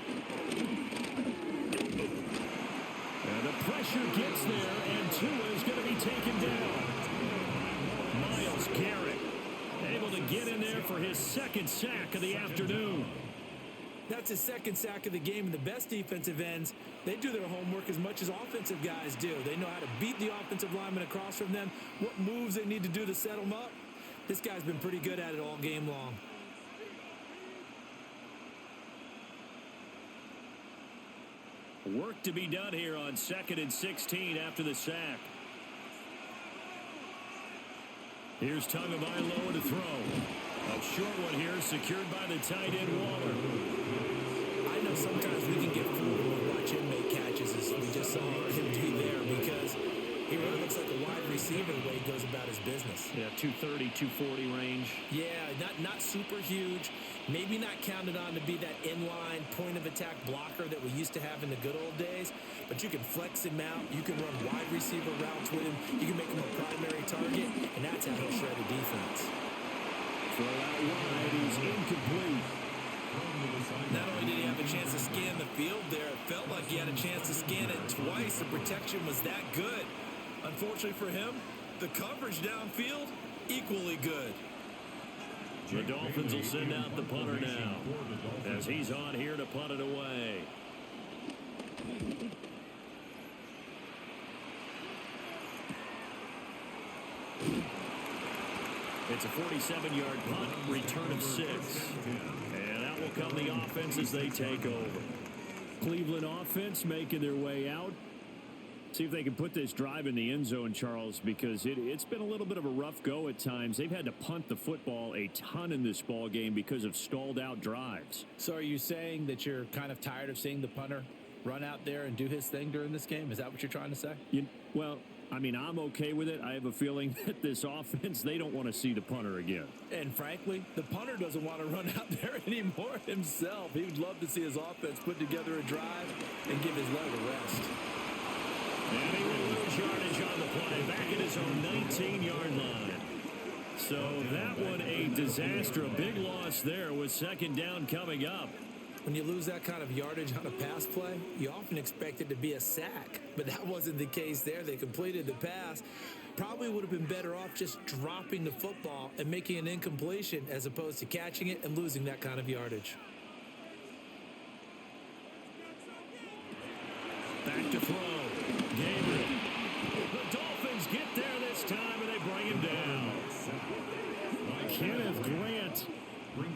Speaker 1: And the pressure gets there, and Tua is going to be taken down. Myles Garrett able to get in there for his second sack of the afternoon.
Speaker 2: That's his second sack of the game, and the best defensive ends, they do their homework as much as offensive guys do. They know how to beat the offensive lineman across from them, what moves they need to do to set them up. This guy's been pretty good at it all game long.
Speaker 1: Work to be done here on 2nd and 16 after the sack. Here's Tagovailoa to throw. A short one here, secured by the tight end Waller.
Speaker 2: I know sometimes we can get fooled when we watch him make catches, as we just saw him do there, because he really looks like a wide receiver the way he goes about his business.
Speaker 1: Yeah, 230, 240 range.
Speaker 2: Yeah, not super huge. Maybe not counted on to be that inline point-of-attack blocker that we used to have in the good old days, but you can flex him out. You can run wide receiver routes with him. You can make him a primary target, and that's how he'll shred a defense.
Speaker 1: Throw out wide, he's incomplete.
Speaker 2: Not only did he have a chance to scan the field there, it felt like he had a chance to scan it twice. The protection was that good. Unfortunately for him, the coverage downfield, equally good.
Speaker 1: The Dolphins will send out the punter now, as he's on here to punt it away. It's a 47-yard punt, return of 6. And out will come the offense as they take over. Cleveland offense making their way out. See if they can put this drive in the end zone, Charles, because it's been a little bit of a rough go at times. They've had to punt the football a ton in this ball game because of stalled out drives.
Speaker 2: So are you saying that you're kind of tired of seeing the punter run out there and do his thing during this game? Is that what you're trying to say?
Speaker 1: Well, I mean, I'm okay with it. I have a feeling that this offense, they don't want to see the punter again.
Speaker 2: And frankly, the punter doesn't want to run out there anymore himself. He would love to see his offense put together a drive and give his leg a rest.
Speaker 1: And he will lose yardage on the play, back at his own 19-yard line. So that one a disaster, a big loss there with second down coming up.
Speaker 2: When you lose that kind of yardage on a pass play, you often expect it to be a sack. But that wasn't the case there. They completed the pass. Probably would have been better off just dropping the football and making an incompletion as opposed to catching it and losing that kind of yardage.
Speaker 1: Back to throw. Gabriel. The Dolphins get there this time, and they bring him down. Kenneth Grant,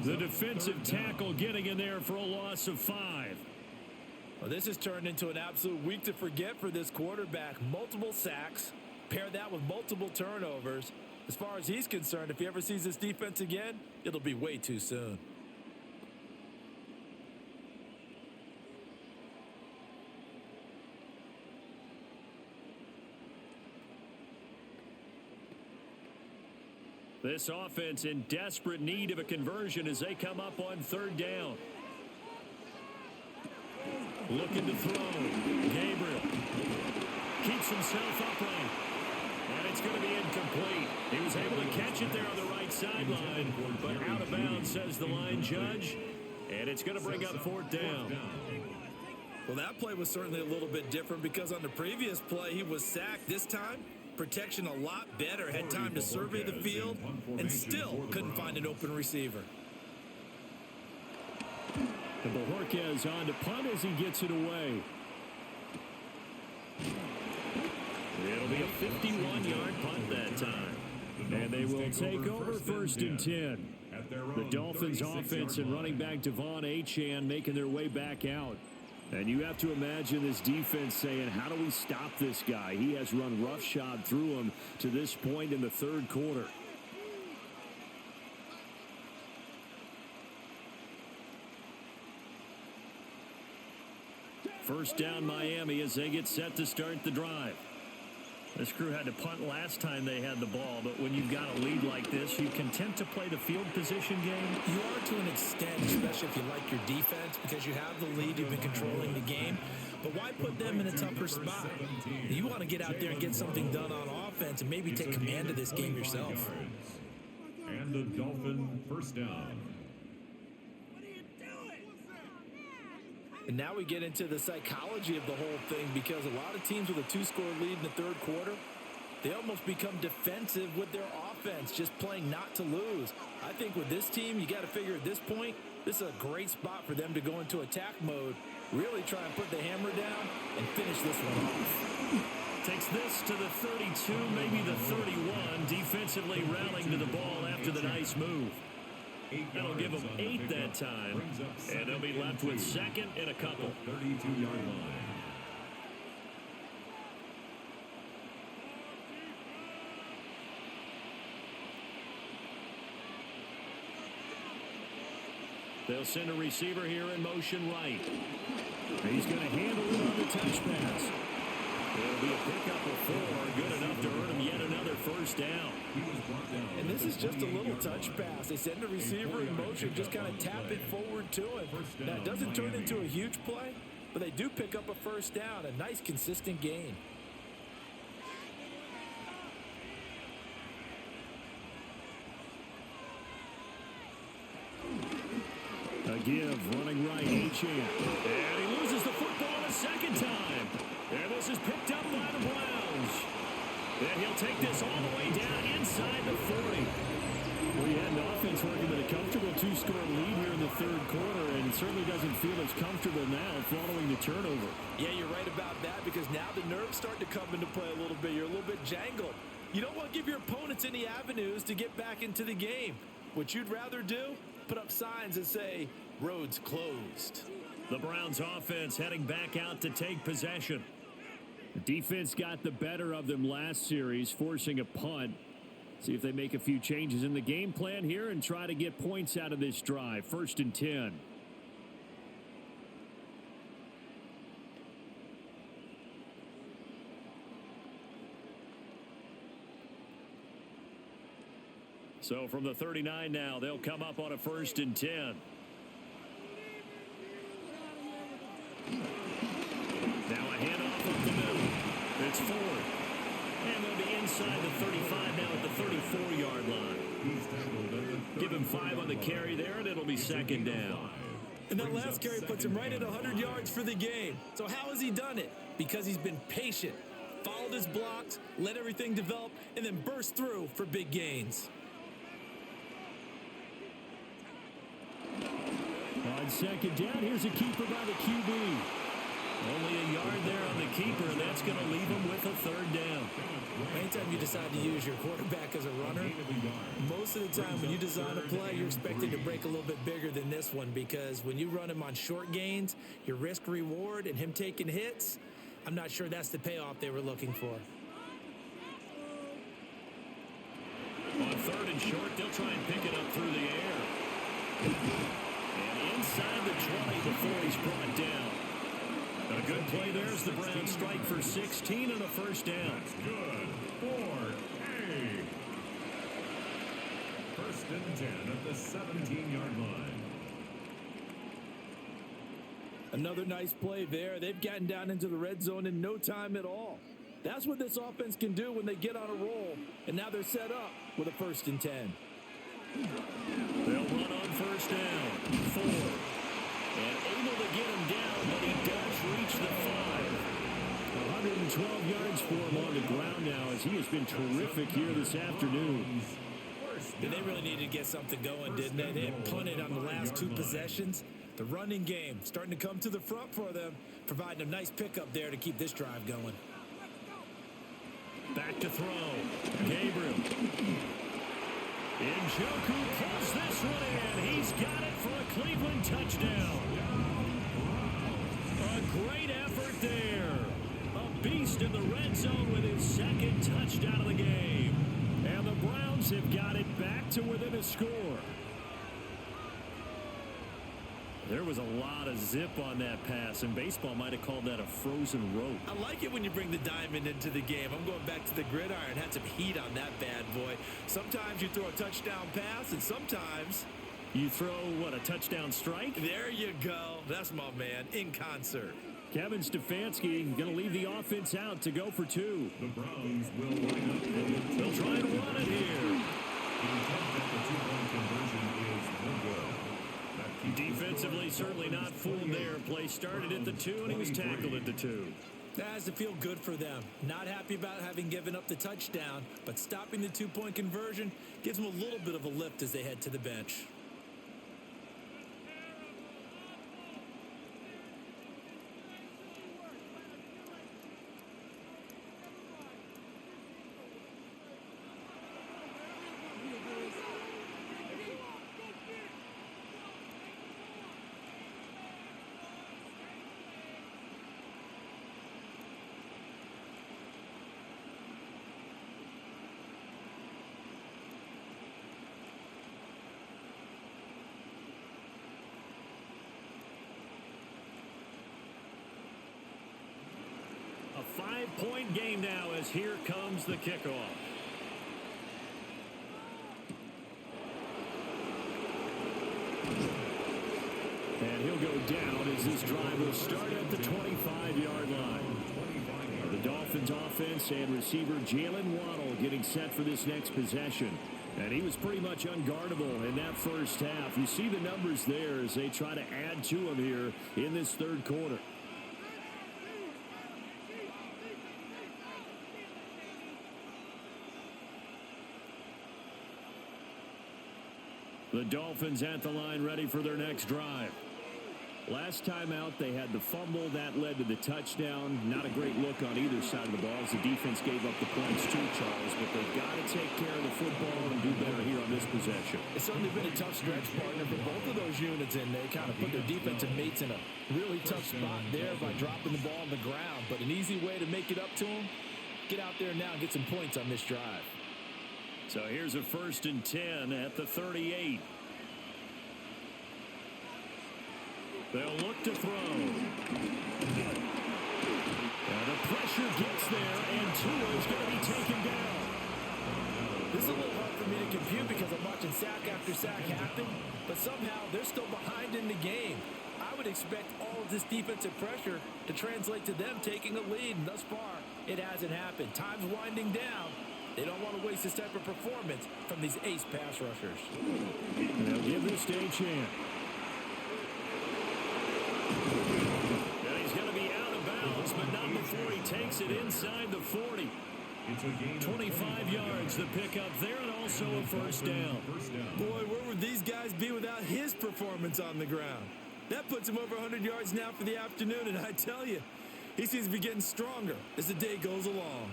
Speaker 1: the defensive tackle, getting in there for a loss of 5.
Speaker 2: Well, this has turned into an absolute week to forget for this quarterback. Multiple sacks. Pair that with multiple turnovers. As far as he's concerned, if he ever sees this defense again, it'll be way too soon.
Speaker 1: This offense in desperate need of a conversion as they come up on third down. Looking to throw. Gabriel keeps himself upright. And it's going to be incomplete. He was able to catch it there on the right sideline, but out of bounds, says the line judge. And it's going to bring up fourth down.
Speaker 2: Well, that play was certainly a little bit different because on the previous play, he was sacked. This time, protection a lot better. Had time to survey the field and still couldn't find an open receiver.
Speaker 1: And Bojorquez on to punt as he gets it away. It'll be a 51-yard punt that time. And they will take over first and 10. The Dolphins offense and running back Devon Achane making their way back out. And you have to imagine this defense saying, how do we stop this guy? He has run roughshod through him to this point in the third quarter. First down Miami as they get set to start the drive. This crew had to punt last time they had the ball, but when you've got a lead like this, you content to play the field position game?
Speaker 2: You are to an extent, especially if you like your defense, because you have the lead, you've been controlling the game. But why put them in a tougher spot? You want to get out there and get something done on offense and maybe take command of this game yourself.
Speaker 3: And the Dolphin first down.
Speaker 2: And now we get into the psychology of the whole thing, because a lot of teams with a 2-score lead in the third quarter, they almost become defensive with their offense, just playing not to lose. I think with this team, you got to figure at this point, this is a great spot for them to go into attack mode, really try and put the hammer down and finish this one off.
Speaker 1: Takes this to the 32, maybe the 31, defensively rallying to the ball after the nice move. That'll give them 8 that time, and they'll be left with second and a couple.
Speaker 3: 32-yard line.
Speaker 1: They'll send a receiver here in motion right. He's going to handle it on the touch pass. It'll be a pickup of 4, good enough to earn him yet another first down.
Speaker 2: And this is just a little touch pass. They send the receiver in motion, just kind of tap it forward to him. Now, it doesn't turn into a huge play, but they do pick up a first down, a nice, consistent gain.
Speaker 1: A give, running right, Achane. And he loses the football a second time. And this is picked up by the Browns. And he'll take this all the way down inside the 40. Well, you had an offense working with a comfortable 2-score lead here in the third quarter, and it certainly doesn't feel as comfortable now following the turnover.
Speaker 2: Yeah, you're right about that, because now the nerves start to come into play a little bit. You're a little bit jangled. You don't want to give your opponents any avenues to get back into the game. What you'd rather do, put up signs that say, roads closed.
Speaker 1: The Browns offense heading back out to take possession. The defense got the better of them last series, forcing a punt. See if they make a few changes in the game plan here and try to get points out of this drive. First and 10. So from the 39 now, they'll come up on a 1st and 10. Now a handoff up the middle. It's Ford. And they'll be inside the 35 now at the 34-yard line. Give him 5 on the carry there, and it'll be 2nd down.
Speaker 2: And that last carry puts him right at 100 yards for the game. So how has he done it? Because he's been patient, followed his blocks, let everything develop, and then burst through for big gains.
Speaker 1: On 2nd down, here's a keeper by the QB. Only a yard there on the keeper, and that's going to leave him with a 3rd down.
Speaker 2: Anytime you decide to use your quarterback as a runner, most of the time when you design a play, you're expected to break a little bit bigger than this one, because when you run him on short gains, your risk-reward and him taking hits, I'm not sure that's the payoff they were looking for.
Speaker 1: On 3rd and short, they'll try and pick it up through the air. And inside the 20 before he's brought down. A good play there as the Browns strike for 16 and a 1st down.
Speaker 3: That's good. Ford, hey. 1st and 10 at the 17-yard line.
Speaker 2: Another nice play there. They've gotten down into the red zone in no time at all. That's what this offense can do when they get on a roll. And now they're set up with a 1st and 10.
Speaker 1: They'll run on 1st down. Ford. And able to get him down, but he does reach the 5. 112 yards for him on the ground now, as he has been terrific here this afternoon.
Speaker 2: And they really needed to get something going, didn't they? They had punted on the last 2 possessions. The running game starting to come to the front for them, providing a nice pickup there to keep this drive going.
Speaker 1: Back to throw. Gabriel. Njoku pulls this one in. He's got it for a Cleveland touchdown. A great effort there. A beast in the red zone with his 2nd touchdown of the game. And the Browns have got it back to within a score. There was a lot of zip on that pass, and baseball might have called that a frozen rope.
Speaker 2: I like it when you bring the diamond into the game. I'm going back to the gridiron. Had some heat on that bad boy. Sometimes you throw a touchdown pass, and sometimes
Speaker 1: you throw, what, a touchdown strike?
Speaker 2: There you go. That's my man, in concert.
Speaker 1: Kevin Stefanski going to leave the offense out to go for 2.
Speaker 3: The Browns will line up.
Speaker 1: They'll try and run it here.
Speaker 3: The attempt at the 2-point conversion is no good.
Speaker 1: Defensively, certainly not fooled there. Play started at the 2, and he was tackled at the 2.
Speaker 2: That has to feel good for them. Not happy about having given up the touchdown, but stopping the 2-point conversion gives them a little bit of a lift as they head to the bench.
Speaker 1: A 5-point game now as here comes the kickoff. And he'll go down as this drive will start at the 25-yard line. The Dolphins offense and receiver Jalen Waddle getting set for this next possession. And he was pretty much unguardable in that first half. You see the numbers there as they try to add to him here in this 3rd quarter. The Dolphins at the line ready for their next drive. Last time out, they had the fumble. That led to the touchdown. Not a great look on either side of the ball as the defense gave up the points too, Charles. But they've got to take care of the football and do better here on this possession.
Speaker 2: It's certainly been a tough stretch, partner, for both of those units, and they kind of put their defensive mates in a really tough spot there by dropping the ball on the ground. But an easy way to make it up to them, get out there now and get some points on this drive.
Speaker 1: So here's a 1st and 10 at the 38. They'll look to throw. And the pressure gets there, and Tua's going to be taken down.
Speaker 2: This is a little hard for me to compute because I'm watching sack after sack happen, but somehow they're still behind in the game. I would expect all of this defensive pressure to translate to them taking a lead, and thus far, it hasn't happened. Time's winding down. They don't want to waste this type of performance from these ace pass rushers.
Speaker 1: And they'll give this to Achane. And he's going to be out of bounds, but not before he takes it inside the 40. 25 yards, the pickup there, and also a first down.
Speaker 2: Boy, where would these guys be without his performance on the ground? That puts him over 100 yards now for the afternoon, and I tell you, he seems to be getting stronger as the day goes along.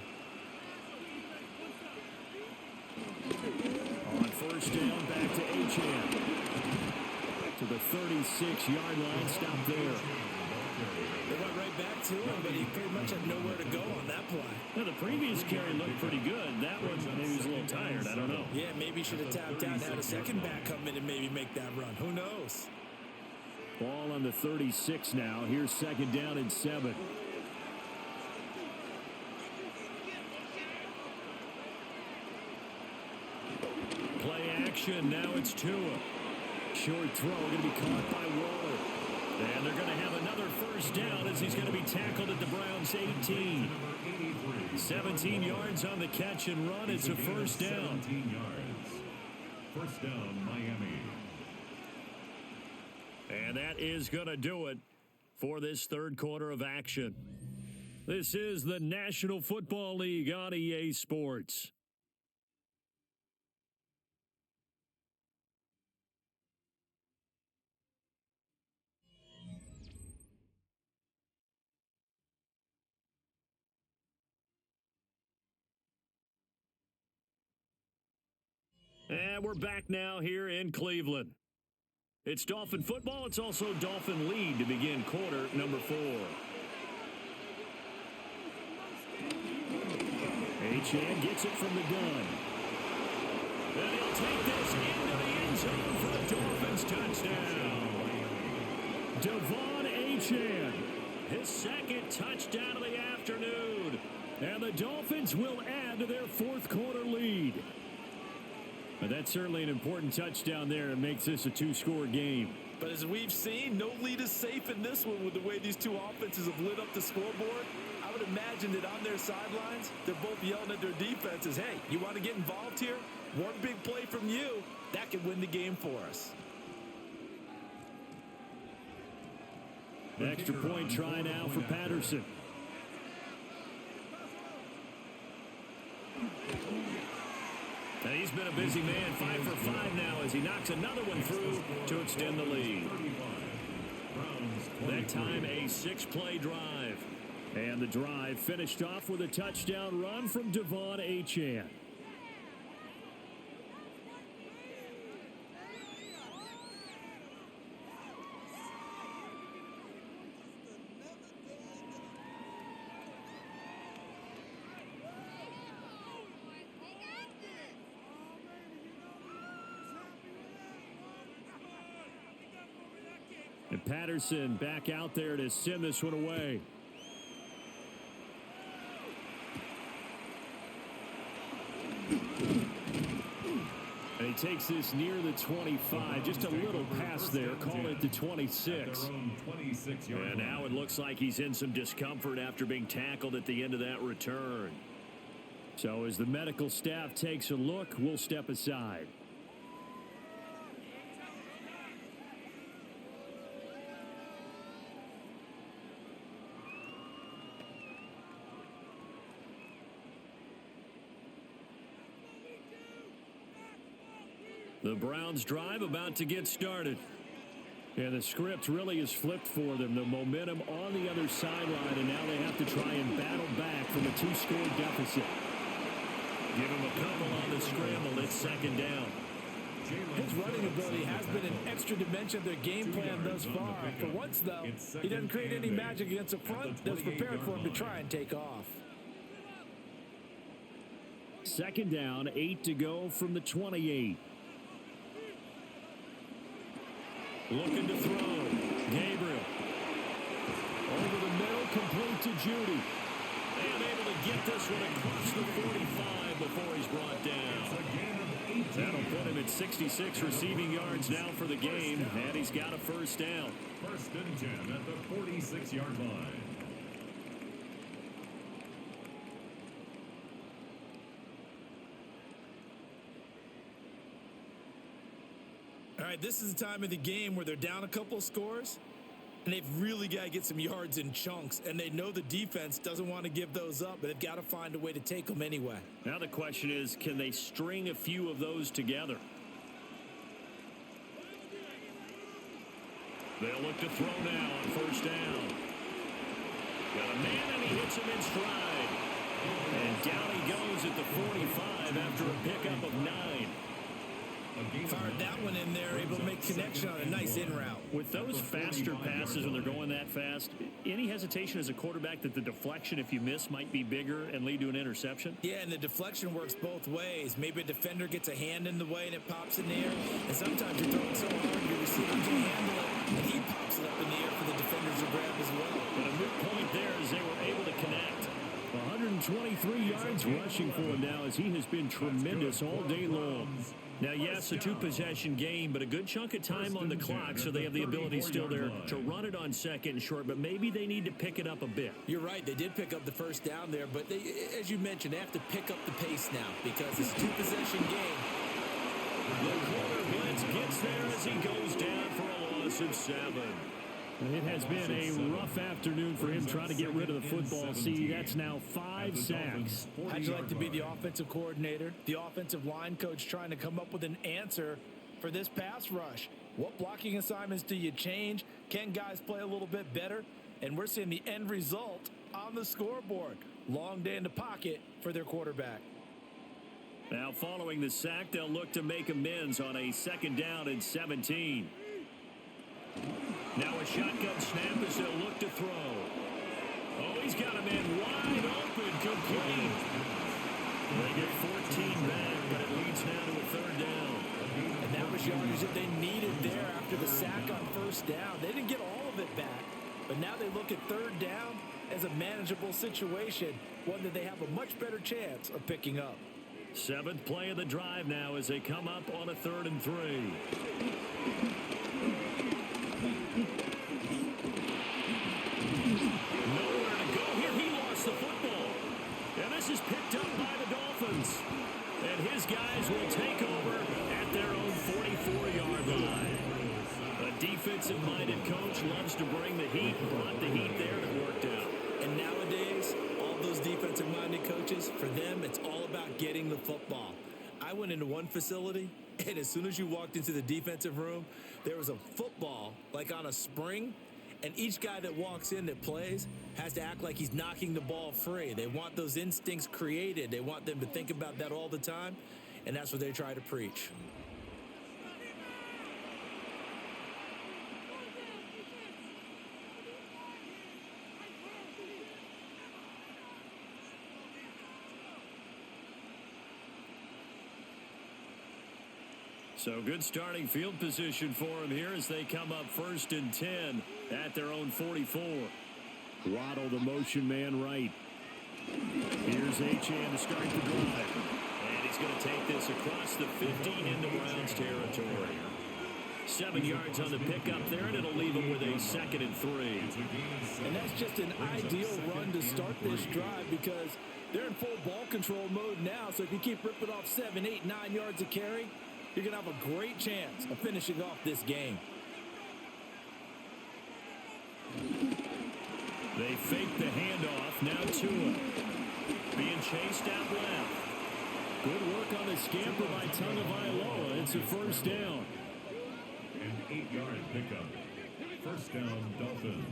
Speaker 1: On first down, back to Achane. To the 36-yard line, stop there.
Speaker 2: They went right back to him, but he pretty much had nowhere to go on that play.
Speaker 1: Now, the previous carry looked pretty good. That one, maybe he was a little tired. I don't know.
Speaker 2: Yeah, maybe he should have tapped out and had a second back come in and maybe make that run. Who knows?
Speaker 1: Ball on the 36 now. Here's second down and 7. Play action. Now it's Tua. Short throw going to be caught by Waller. And they're going to have another first down as he's going to be tackled at the Browns' 18. 17 yards on the catch and run. It's a first down.
Speaker 3: 17 yards. First down, Miami.
Speaker 1: And that is going to do it for this third quarter of action. This is the National Football League on EA Sports. And we're back now here in Cleveland. It's Dolphin football. It's also Dolphin lead to begin quarter number 4. Achane gets it from the gun. And he'll take this into the end zone for the Dolphins touchdown. Devon Achane, his second touchdown of the afternoon. And the Dolphins will add to their fourth quarter lead. But that's certainly an important touchdown there. It makes this a 2-score game.
Speaker 2: But as we've seen, no lead is safe in this one with the way these two offenses have lit up the scoreboard. I would imagine that on their sidelines, they're both yelling at their defenses, hey, you want to get involved here? One big play from you, that could win the game for us.
Speaker 1: Extra point try now for Patterson. And he's been a busy man, 5 for 5 now as he knocks another one through to extend the lead. That time a 6-play drive. And the drive finished off with a touchdown run from Devon Achane. And Patterson back out there to send this one away. And he takes this near the 25. Just a little pass there. Call it the 26. And now it looks like he's in some discomfort after being tackled at the end of that return. So as the medical staff takes a look, we'll step aside. The Browns drive about to get started. And the script really is flipped for them. The momentum on the other sideline, and now they have to try and battle back from a 2-score deficit. Give them a couple on the scramble. It's second down.
Speaker 2: His running ability has been an extra dimension of their game plan thus far. For once, though, he doesn't create any magic against the front that's prepared for him to try and take off.
Speaker 1: Second down, 8 to go from the 28. Looking to throw. Gabriel. Over the middle, complete to Judy. unable to get this one across the 45 before he's brought down. That'll put him at 66 receiving yards now for the game, and he's got a first down.
Speaker 3: First and 10 at the 46-yard line.
Speaker 2: All right, this is the time of the game where they're down a couple of scores, and they've really got to get some yards in chunks, and they know the defense doesn't want to give those up, but they've got to find a way to take them anyway.
Speaker 1: Now the question is, can they string a few of those together? They'll look to throw now on first down. Got a man, and he hits him in stride. And down he goes at the 45 after a pickup of 9.
Speaker 2: Fired that one in there, able to make connection on a nice in route.
Speaker 1: With those faster passes when they're going that fast, any hesitation as a quarterback that the deflection, if you miss, might be bigger and lead to an interception?
Speaker 2: Yeah, and the deflection works both ways. Maybe a defender gets a hand in the way and it pops in the air. And sometimes you're throwing so hard, your receiver can't handle it, and he pops it up in the air for the defenders to grab as well.
Speaker 1: But a good point there as they were able to connect. 123 yards rushing for him now as he has been tremendous all day long. Now, yes, a two-possession game, but a good chunk of time on the clock, so they have the ability still there to run it on second and short, but maybe they need to pick it up a bit.
Speaker 2: You're right. They did pick up the first down there, but they, as you mentioned, they have to pick up the pace now because it's a two-possession game.
Speaker 1: The quarter blitz gets there as he goes down for a loss of 7. It has been a rough afternoon for him trying to get rid of the football. See, that's now 5 sacks.
Speaker 2: How'd you like to be the offensive coordinator, the offensive line coach trying to come up with an answer for this pass rush? What blocking assignments do you change? Can guys play a little bit better? And we're seeing the end result on the scoreboard. Long day in the pocket for their quarterback.
Speaker 1: Now, following the sack, they'll look to make amends on a second down and 17. Now a shotgun snap as they'll look to throw. Oh, he's got a man wide open, complete. They get 14 back, but it leads now to a third down.
Speaker 2: And that was yardage that they needed there after the sack on first down. They didn't get all of it back, but now they look at third down as a manageable situation, one that they have a much better chance of picking up.
Speaker 1: 7th play of the drive now as they come up on a 3rd and 3. Nowhere to go here. He lost the football. And this is picked up by the Dolphins. And his guys will take over at their own 44-yard line. A defensive-minded coach loves to bring the heat. Brought the heat there and it worked out.
Speaker 2: And nowadays, all those defensive-minded coaches, for them, it's all about getting the football. I went into one facility, and as soon as you walked into the defensive room, there was a football, like on a spring, and each guy that walks in that plays has to act like he's knocking the ball free. They want those instincts created. They want them to think about that all the time, and that's what they try to preach.
Speaker 1: So good starting field position for him here as they come up 1st and 10 at their own 44. Waddle, the motion man right. Here's Achane to start the drive. And he's going to take this across the 50 into Browns territory. 7 yards on the pickup there, and it'll leave him with a 2nd and 3.
Speaker 2: And that's just an ideal run to start this drive because they're in full ball control mode now. So if you keep ripping off 7, 8, 9 yards of carry, you're going to have a great chance of finishing off this game.
Speaker 1: They fake the handoff. Now Tua being chased out left. Good work on the scamper by Tagovailoa. It's a first down.
Speaker 3: An 8-yard pickup. First down, Dolphins.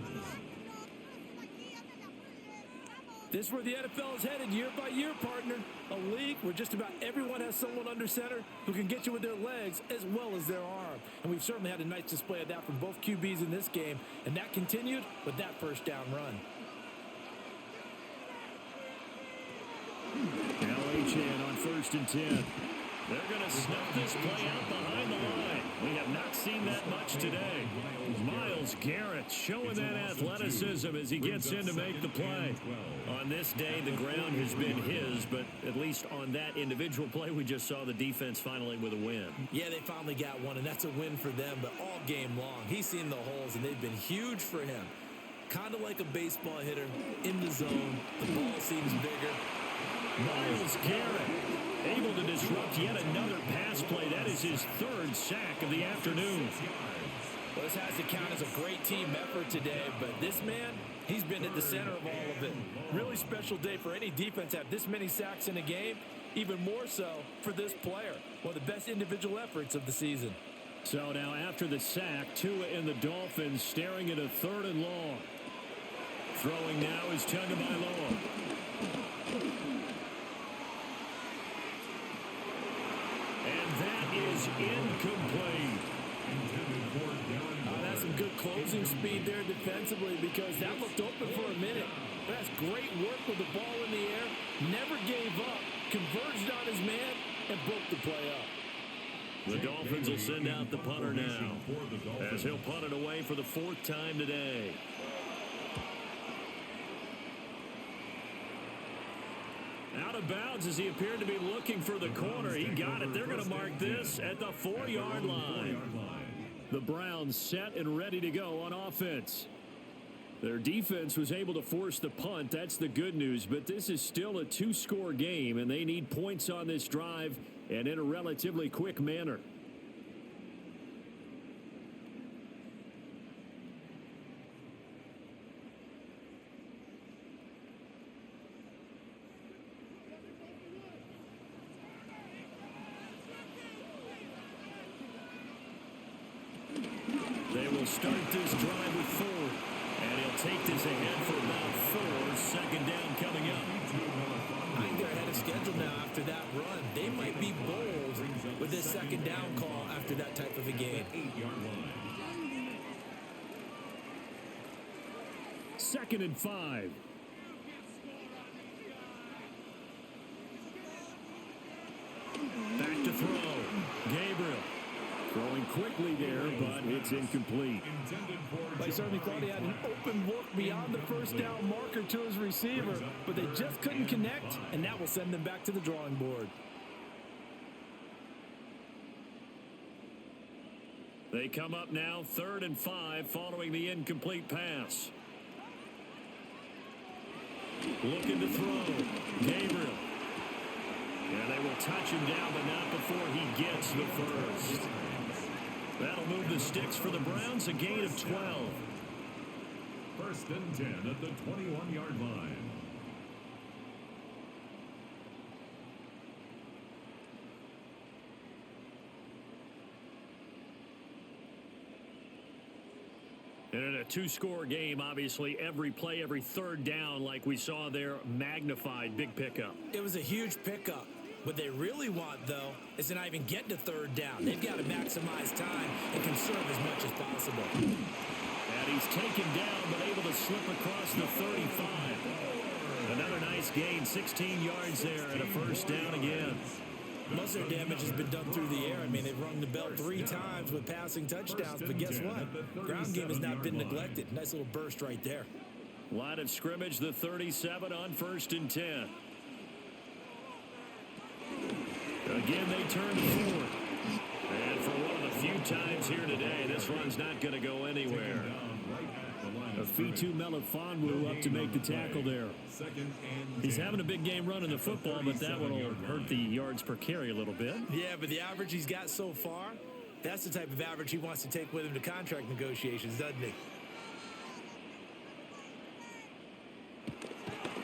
Speaker 2: This is where the NFL is headed year by year, partner. A league where just about everyone has someone under center who can get you with their legs as well as their arm. And we've certainly had a nice display of that from both QBs in this game. And that continued with that first down run.
Speaker 1: Now Achane on 1st and 10. They're going to snuff this play out behind the line. We have not seen that much today. Myles Garrett showing that athleticism as he gets in to make the play. On this day, the ground has been his, but at least on that individual play, we just saw the defense finally with a win.
Speaker 2: Yeah, they finally got one, and that's a win for them, but all game long, he's seen the holes, and they've been huge for him. Kind of like a baseball hitter in the zone. The ball seems bigger.
Speaker 1: Myles Garrett able to disrupt yet another pass play. That is his third sack of the afternoon.
Speaker 2: Well, this has to count as a great team effort today, but this man, he's been at the center of all of it. Really special day for any defense to have this many sacks in a game, even more so for this player. One of the best individual efforts of the season.
Speaker 1: So now after the sack, Tua and the Dolphins staring at a 3rd and long. Throwing now is Tagovailoa. And that is incomplete.
Speaker 2: That's some good closing speed there defensively because that looked open for a minute. But that's great work with the ball in the air. Never gave up. Converged on his man and broke the play up.
Speaker 1: The Dolphins will send out the punter now as he'll punt it away for the 4th time today. Out of bounds as he appeared to be looking for the corner. He got it. They're going to mark this at the 4-yard line. The Browns set and ready to go on offense. Their defense was able to force the punt. That's the good news. But this is still a 2-score game, and they need points on this drive and in a relatively quick manner. They will start this drive with Ford, and he'll take this ahead for about 4. 2nd down coming up.
Speaker 2: I think they're ahead of schedule now after that run. They might be bold with this 2nd down call after that type of a game.
Speaker 1: 2nd and 5. Back to throw. Gabriel. Throwing quickly there, but it's incomplete.
Speaker 2: They certainly thought he had an open look beyond the 1st down marker to his receiver, but they just couldn't connect, and that will send them back to the drawing board.
Speaker 1: They come up now 3rd and 5 following the incomplete pass. Looking to throw. Gabriel. And they will touch him down, but not before he gets the first. That'll move the sticks for the Browns, a gain of 12.
Speaker 3: 1st and 10 at the 21-yard line.
Speaker 1: And in a 2-score game, obviously, every play, every 3rd down, like we saw there, magnified. Big pickup.
Speaker 2: It was a huge pickup. What they really want, though, is to not even get to 3rd down. They've got to maximize time and conserve as much as possible.
Speaker 1: And he's taken down, but able to slip across the 35. Another nice gain, 16 yards there, and a 1st down again.
Speaker 2: Most of their damage has been done through the air. I mean, they've rung the bell 3 times with passing touchdowns, but guess what? Ground game has not been neglected. Nice little burst right there.
Speaker 1: Line of scrimmage, the 37 on 1st and 10. Again, they turn to Ford. And for one of the few times here today, this run's not going to go anywhere. Afitu Melifonwu up to make the tackle there. He's having a big game running the football, but that one will hurt the yards per carry a little bit.
Speaker 2: Yeah, but the average he's got so far, that's the type of average he wants to take with him to contract negotiations, doesn't he?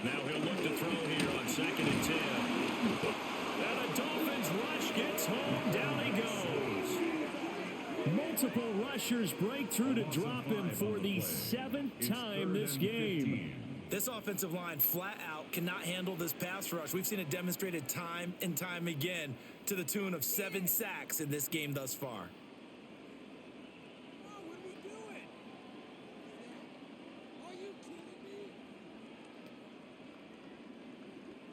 Speaker 1: Now he'll look to throw here on 2nd and 10. And the Dolphins rush gets home. Down he goes. Multiple rushers break through to drop him for the 7th time this game.
Speaker 2: This offensive line flat out cannot handle this pass rush. We've seen it demonstrated time and time again to the tune of 7 sacks in this game thus far.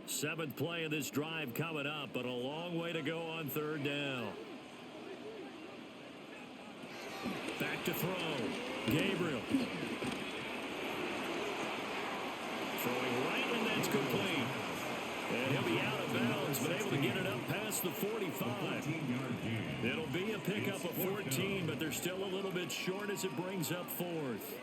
Speaker 1: 7th play of this drive coming up, but a long way to go on 3rd down. look to throw. Gabriel. Throwing right, and that's complete. And he'll be out of bounds, but able to get it up past the 45. It'll be a pickup of 14, but they're still a little bit short as it brings up fourth.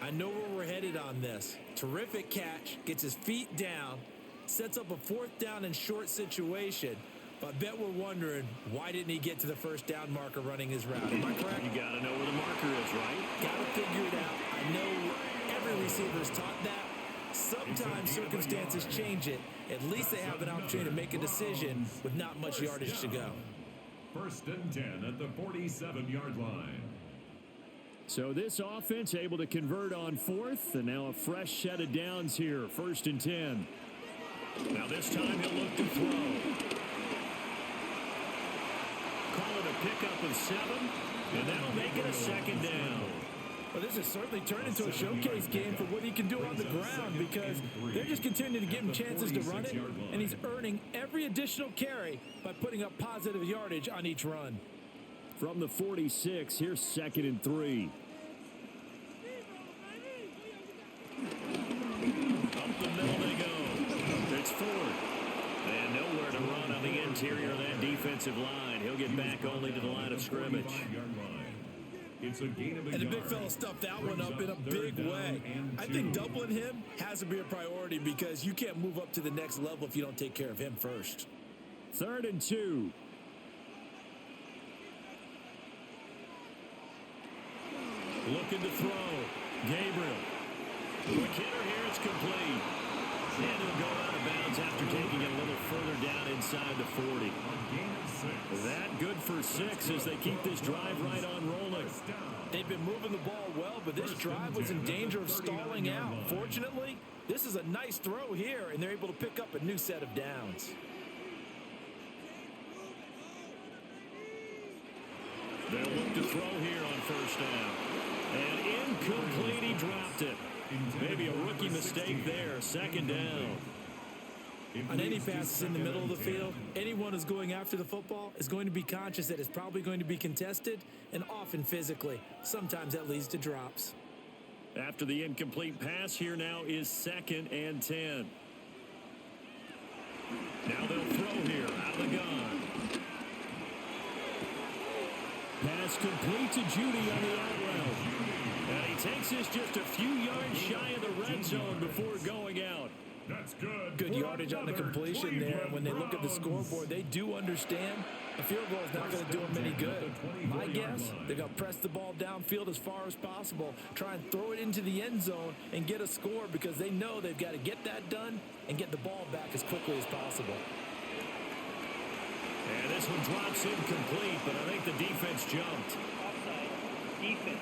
Speaker 2: I know where we're headed on this. Terrific catch, gets his feet down, sets up a fourth down and short situation. But I bet we're wondering, why didn't he get to the first down marker running his route? Am I correct?
Speaker 1: You got to know where the marker is, right?
Speaker 2: Got to figure it out. I know every receiver is taught that. Sometimes circumstances change it. At least they have an opportunity to make a decision with not much yardage to go.
Speaker 3: First and 10 at the 47-yard line.
Speaker 1: So this offense able to convert on fourth, and now a fresh set of downs here. First and 10. Now this time he'll look to throw. Call it a pickup of 7, and that'll make it a second down.
Speaker 2: Well, this has certainly turned into a showcase game for what he can do on the ground, because they're just continuing to give him chances to run it, and he's earning every additional carry by putting up positive yardage on each run.
Speaker 1: From the 46, here's second and 3. Up the middle they go. It's Ford. And nowhere to run on the interior of that defensive line. He'll get back only to the line of scrimmage.
Speaker 2: And the big fella stuffed that one up in a big way. I think doubling him has to be a priority, because you can't move up to the next level if you don't take care of him first.
Speaker 1: Third and 2. Looking to throw. Gabriel. Quick hitter here. It's complete. And he'll go out of bounds after taking it a little further down inside the 40. That good for 6 as they keep this drive right on rolling.
Speaker 2: They've been moving the ball well, but this drive was in danger of stalling out. Fortunately, this is a nice throw here, and they're able to pick up a new set of downs.
Speaker 1: They'll look to throw here on first down. And incomplete, he dropped it. Maybe a rookie mistake there. Second down.
Speaker 2: On any passes in the middle of the field, anyone who's going after the football is going to be conscious that it's probably going to be contested, and often physically. Sometimes that leads to drops.
Speaker 1: After the incomplete pass, here now is second and 10. Now they'll throw here out of the gun. Pass complete to Judy on the out route. And he takes this just a few yards shy of the red zone before going out.
Speaker 3: That's good.
Speaker 2: Good yardage on the completion there. When they look at the scoreboard, they do understand a field goal is not going to do them any good. My guess, they're going to press the ball downfield as far as possible, try and throw it into the end zone and get a score, because they know they've got to get that done and get the ball back as quickly as possible.
Speaker 1: And this one drops incomplete, but I think the defense jumped.
Speaker 5: Offside. Defense.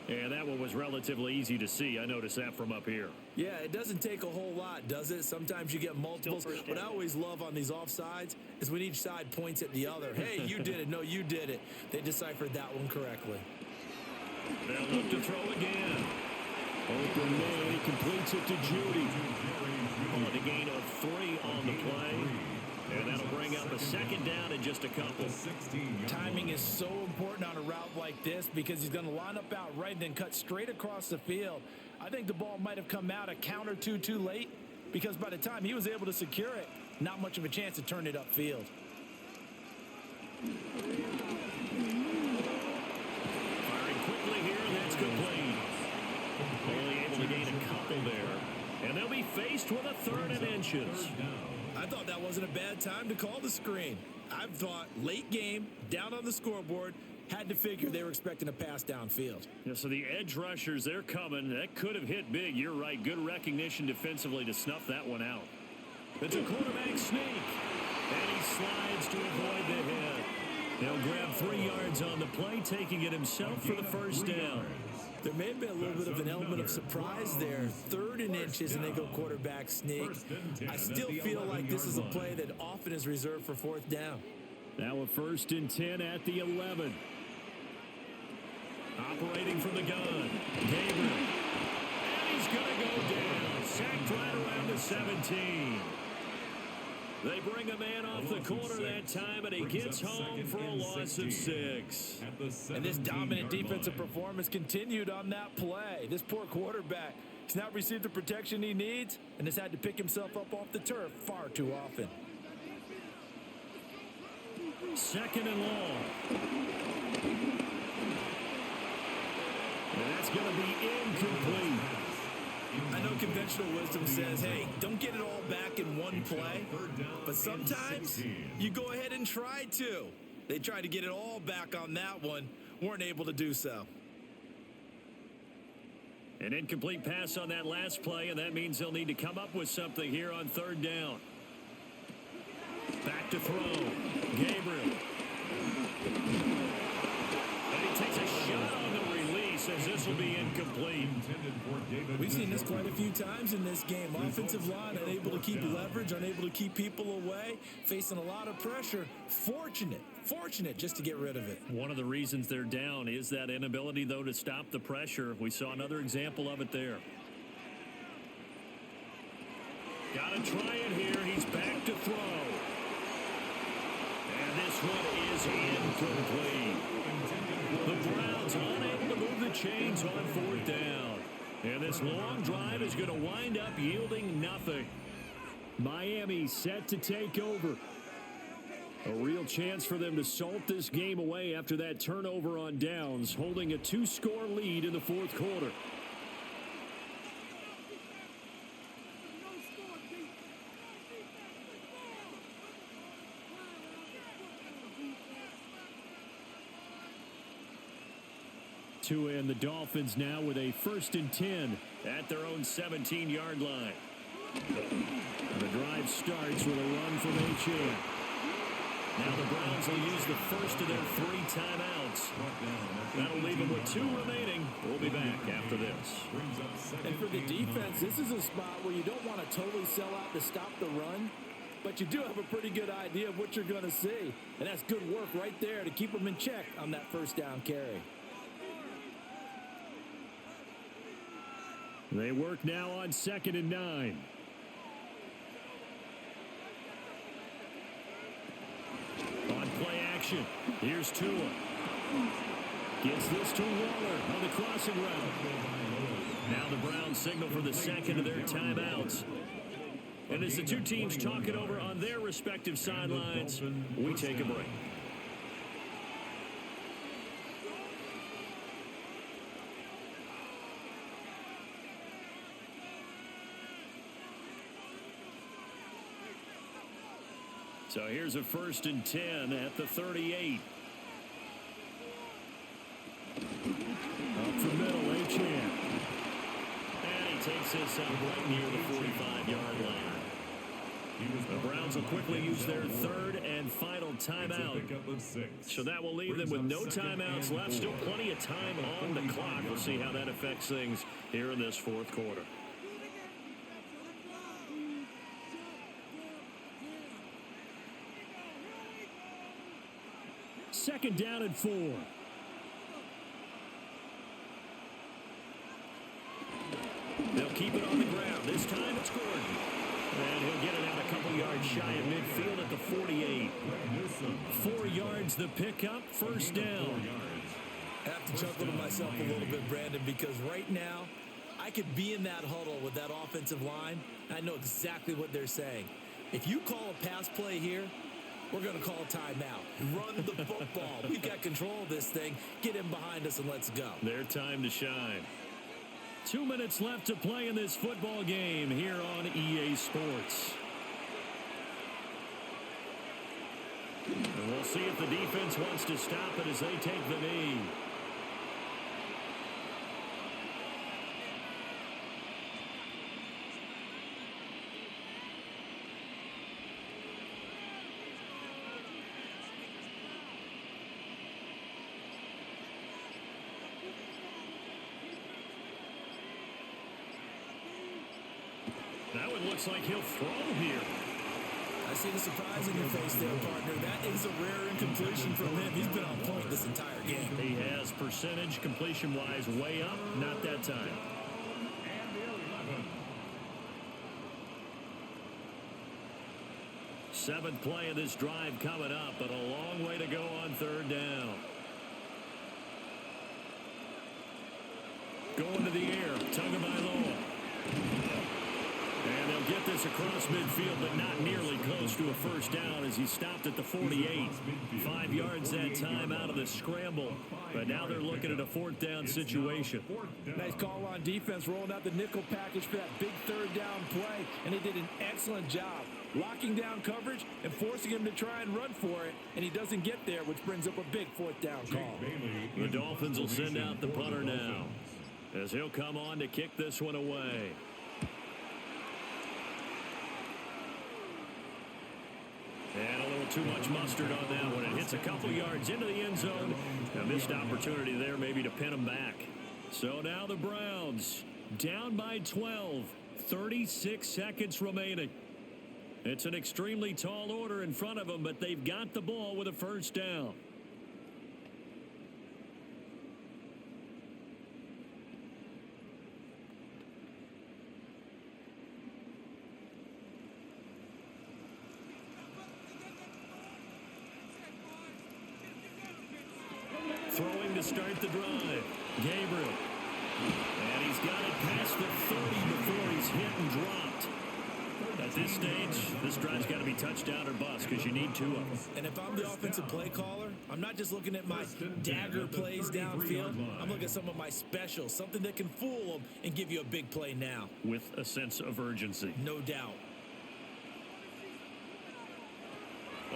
Speaker 1: And that one was relatively easy to see. I noticed that from up here.
Speaker 2: Yeah, it doesn't take a whole lot, does it? Sometimes you get multiples. What I always love on these offsides is when each side points at the other. Hey, you did it. No, you did it. They deciphered that one correctly.
Speaker 1: They'll look to throw again. Open man, he completes it to Judy. On a gain of 3 on the play. And that'll bring up a second down in just a couple.
Speaker 2: Timing is so important on a route like this, because he's going to line up out right and then cut straight across the field. I think the ball might have come out a count or two too late, because by the time he was able to secure it, not much of a chance to turn it upfield.
Speaker 1: Firing quickly here, and that's complete. Only able to gain a couple there. And they'll be faced with a 3rd and inches.
Speaker 2: I thought that wasn't a bad time to call the screen. I thought late game, down on the scoreboard, had to figure they were expecting a pass downfield.
Speaker 1: Yeah, so the edge rushers, they're coming. That could have hit big. You're right. Good recognition defensively to snuff that one out. It's a quarterback sneak. And he slides to avoid the hit. They'll grab 3 yards on the play, taking it himself for the first down.
Speaker 2: There may have been a little bit of an element of surprise there. 3rd and inches, and they go quarterback sneak. I still feel like this is a play that often is reserved for 4th down.
Speaker 1: Now a 1st and 10 at the 11. Operating from the gun, Gabriel. And he's going to go down. Sacked right around the 17. They bring a man off the corner that time, and he gets home for a loss of 6.
Speaker 2: And this dominant defensive performance continued on that play. This poor quarterback has not received the protection he needs and has had to pick himself up off the turf far too often.
Speaker 1: 2nd and long. And that's going to be incomplete.
Speaker 2: I know conventional wisdom says, hey, don't get it all back in one play. But sometimes you go ahead and try to. They tried to get it all back on that one. Weren't able to do so.
Speaker 1: An incomplete pass on that last play, and that means they'll need to come up with something here on 3rd down. Back to throw. Gabriel. And he takes a shot on the release as this will be incomplete.
Speaker 2: We've seen this quite a few times in this game. Offensive line unable to keep leverage, unable to keep people away, facing a lot of pressure. Fortunate just to get rid of it.
Speaker 1: One of the reasons they're down is that inability, though, to stop the pressure. We saw another example of it there. Got to try it here. He's back to throw. And this one is incomplete. The Browns unable to move the chains on 4th down. And this long drive is going to wind up yielding nothing. Miami set to take over. A real chance for them to salt this game away after that turnover on downs, holding a 2-score lead in the 4th quarter. To end the Dolphins now with a 1st and 10 at their own 17-yard line. The drive starts with a run from H.A. Now the Browns will use the first of their 3 timeouts. That'll leave them with 2 remaining. We'll be back after this.
Speaker 2: And for the defense, this is a spot where you don't want to totally sell out to stop the run, but you do have a pretty good idea of what you're going to see. And that's good work right there to keep them in check on that 1st down carry.
Speaker 1: They work now on 2nd and 9. On play action, here's Tua. Gets this to Waller on the crossing route. Now the Browns signal for the 2nd of their timeouts. And as the 2 teams talk it over on their respective sidelines, we take a break. So here's a 1st and 10 at the 38. Up the middle, Achane. And he takes this up right near the 45-yard line. The Browns will quickly use their 3rd and final timeout. So that will leave them with no timeouts left. Still plenty of time on the clock. We'll see how that affects things here in this 4th quarter. 2nd down and 4. They'll keep it on the ground. This time it's Gordon. And he'll get it out a couple yards shy of midfield at the 48. 4 yards the pickup, 1st down.
Speaker 2: I have to chuckle to myself a little bit, Brandon, because right now I could be in that huddle with that offensive line. And I know exactly what they're saying. If you call a pass play here, we're going to call a timeout. Run the football. We've got control of this thing. Get him behind us and let's go.
Speaker 1: Their time to shine. 2 minutes left to play in this football game here on EA Sports. And we'll see if the defense wants to stop it as they take the knee. Now it looks like he'll throw here.
Speaker 2: I see the surprise in your face there, partner. That is a rare incompletion from him. He's been on point this entire game.
Speaker 1: He has percentage completion-wise way up. Not that time. 7th play of this drive coming up, but a long way to go on 3rd down. Going to the air, Tagovailoa. And they'll get this across midfield, but not nearly close to a 1st down as he stopped at the 48. 5 yards that time out of the scramble, but now they're looking at a 4th down situation.
Speaker 2: Nice call on defense, rolling out the nickel package for that big 3rd down play, and they did an excellent job locking down coverage and forcing him to try and run for it, and he doesn't get there, which brings up a big 4th down call.
Speaker 1: The Dolphins will send out the punter now, as he'll come on to kick this one away. And a little too much mustard on that one. It hits a couple yards into the end zone. A missed opportunity there maybe to pin them back. So now the Browns down by 12. 36 seconds remaining. It's an extremely tall order in front of them, but they've got the ball with a 1st down. Throwing to start the drive. Gabriel. And he's got it past the 30 before he's hit and dropped. At this stage, this drive's got to be touchdown or bust because you need 2 of them.
Speaker 2: And if I'm the offensive play caller, I'm not just looking at my dagger plays downfield. I'm looking at some of my specials, something that can fool them and give you a big play now.
Speaker 1: With a sense of urgency.
Speaker 2: No doubt.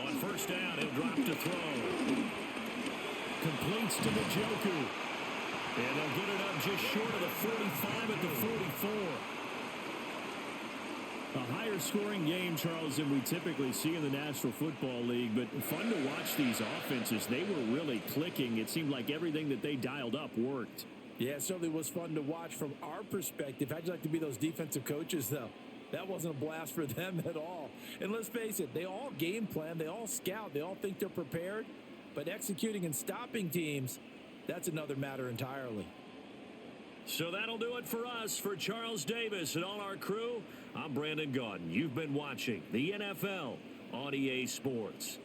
Speaker 1: On 1st down, he'll drop to throw. Completes to Njoku. And they'll get it up just short of the 45 at the 44. A higher scoring game, Charles, than we typically see in the National Football League, but fun to watch these offenses. They were really clicking. It seemed like everything that they dialed up worked.
Speaker 2: Yeah, it certainly was fun to watch from our perspective. How'd you like to be those defensive coaches, though? That wasn't a blast for them at all. And let's face it, they all game plan, they all scout, they all think they're prepared. But executing and stopping teams, that's another matter entirely.
Speaker 1: So that'll do it for us. For Charles Davis and all our crew, I'm Brandon Gaudin. You've been watching the NFL on EA Sports.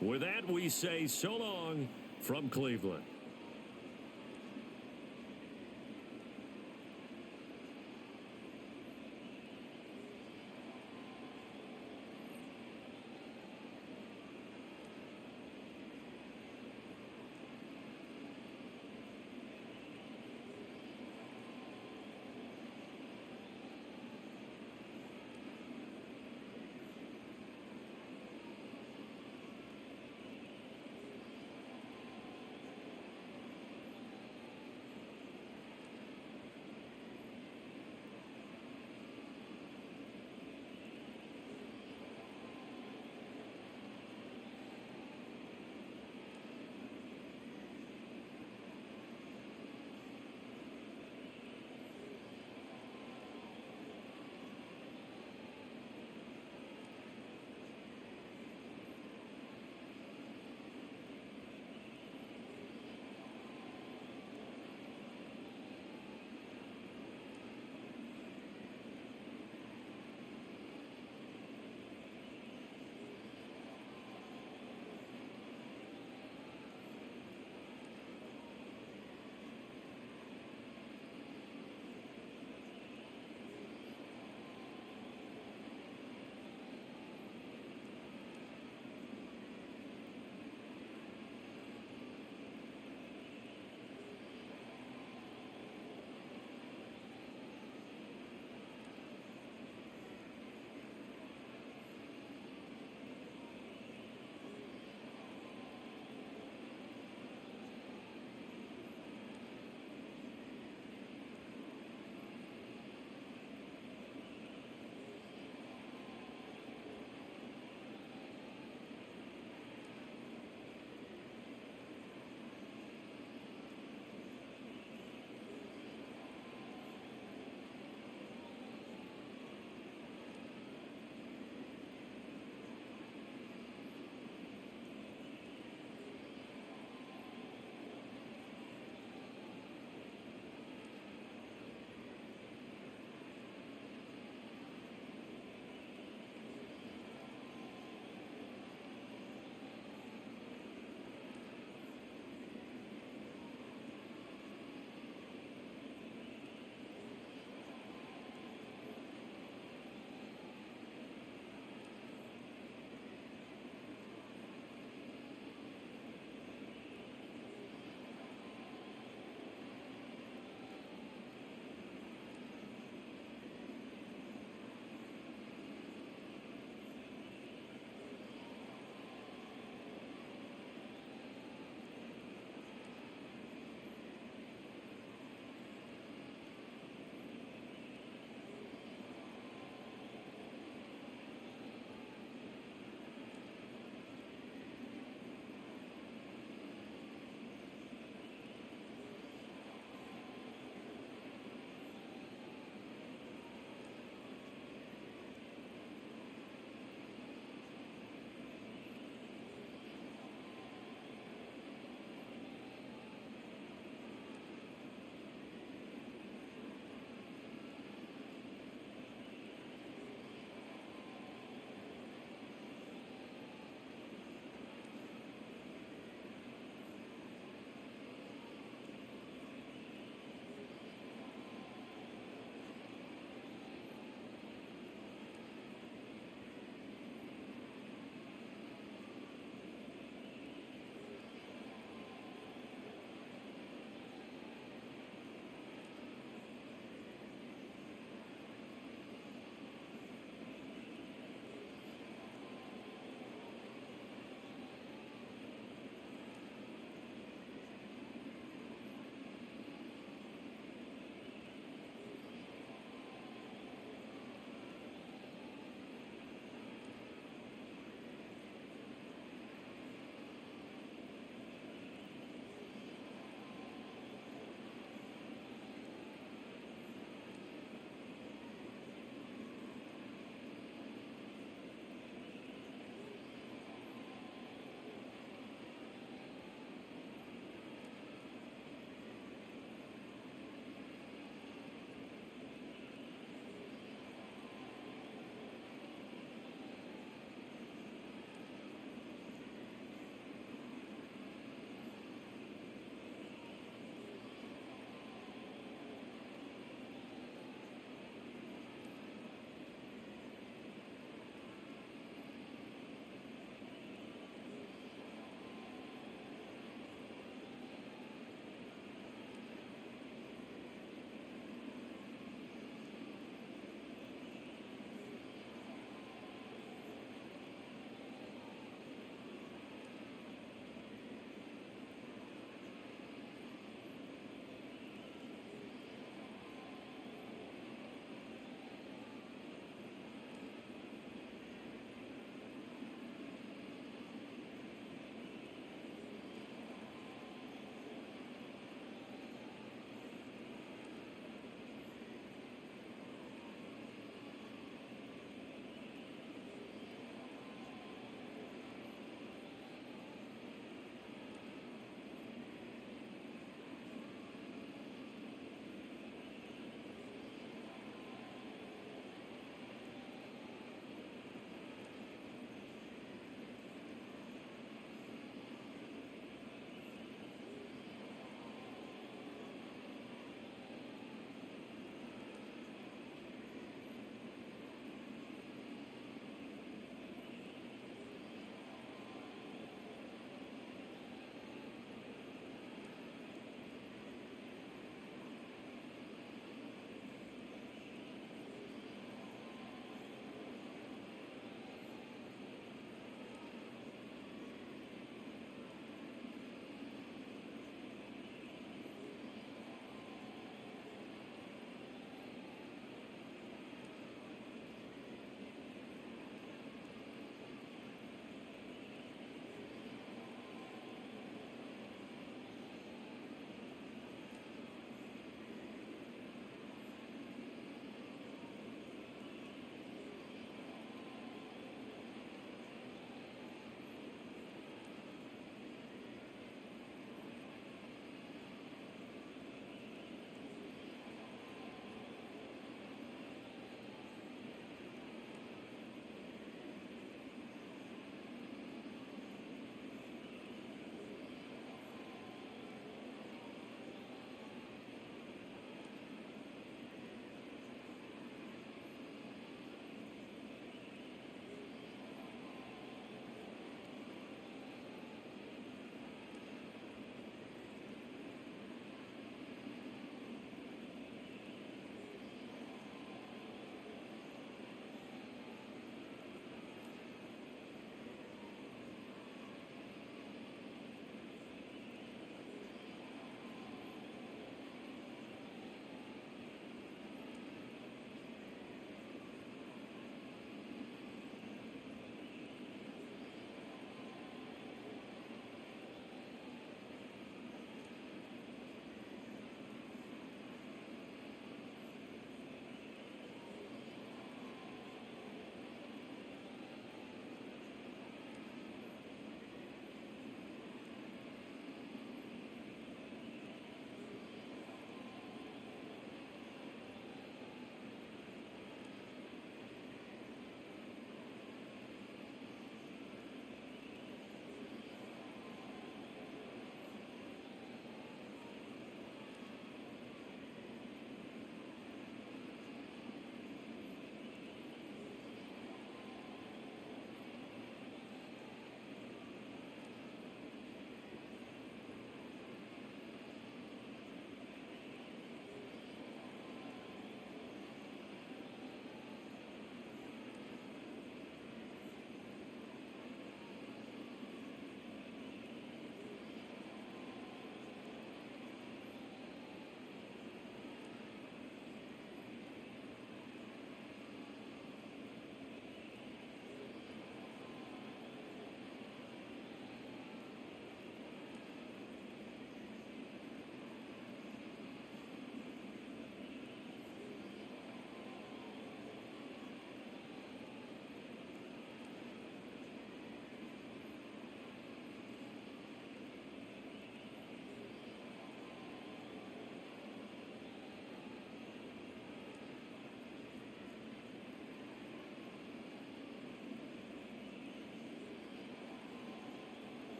Speaker 1: With that, we say so long from Cleveland.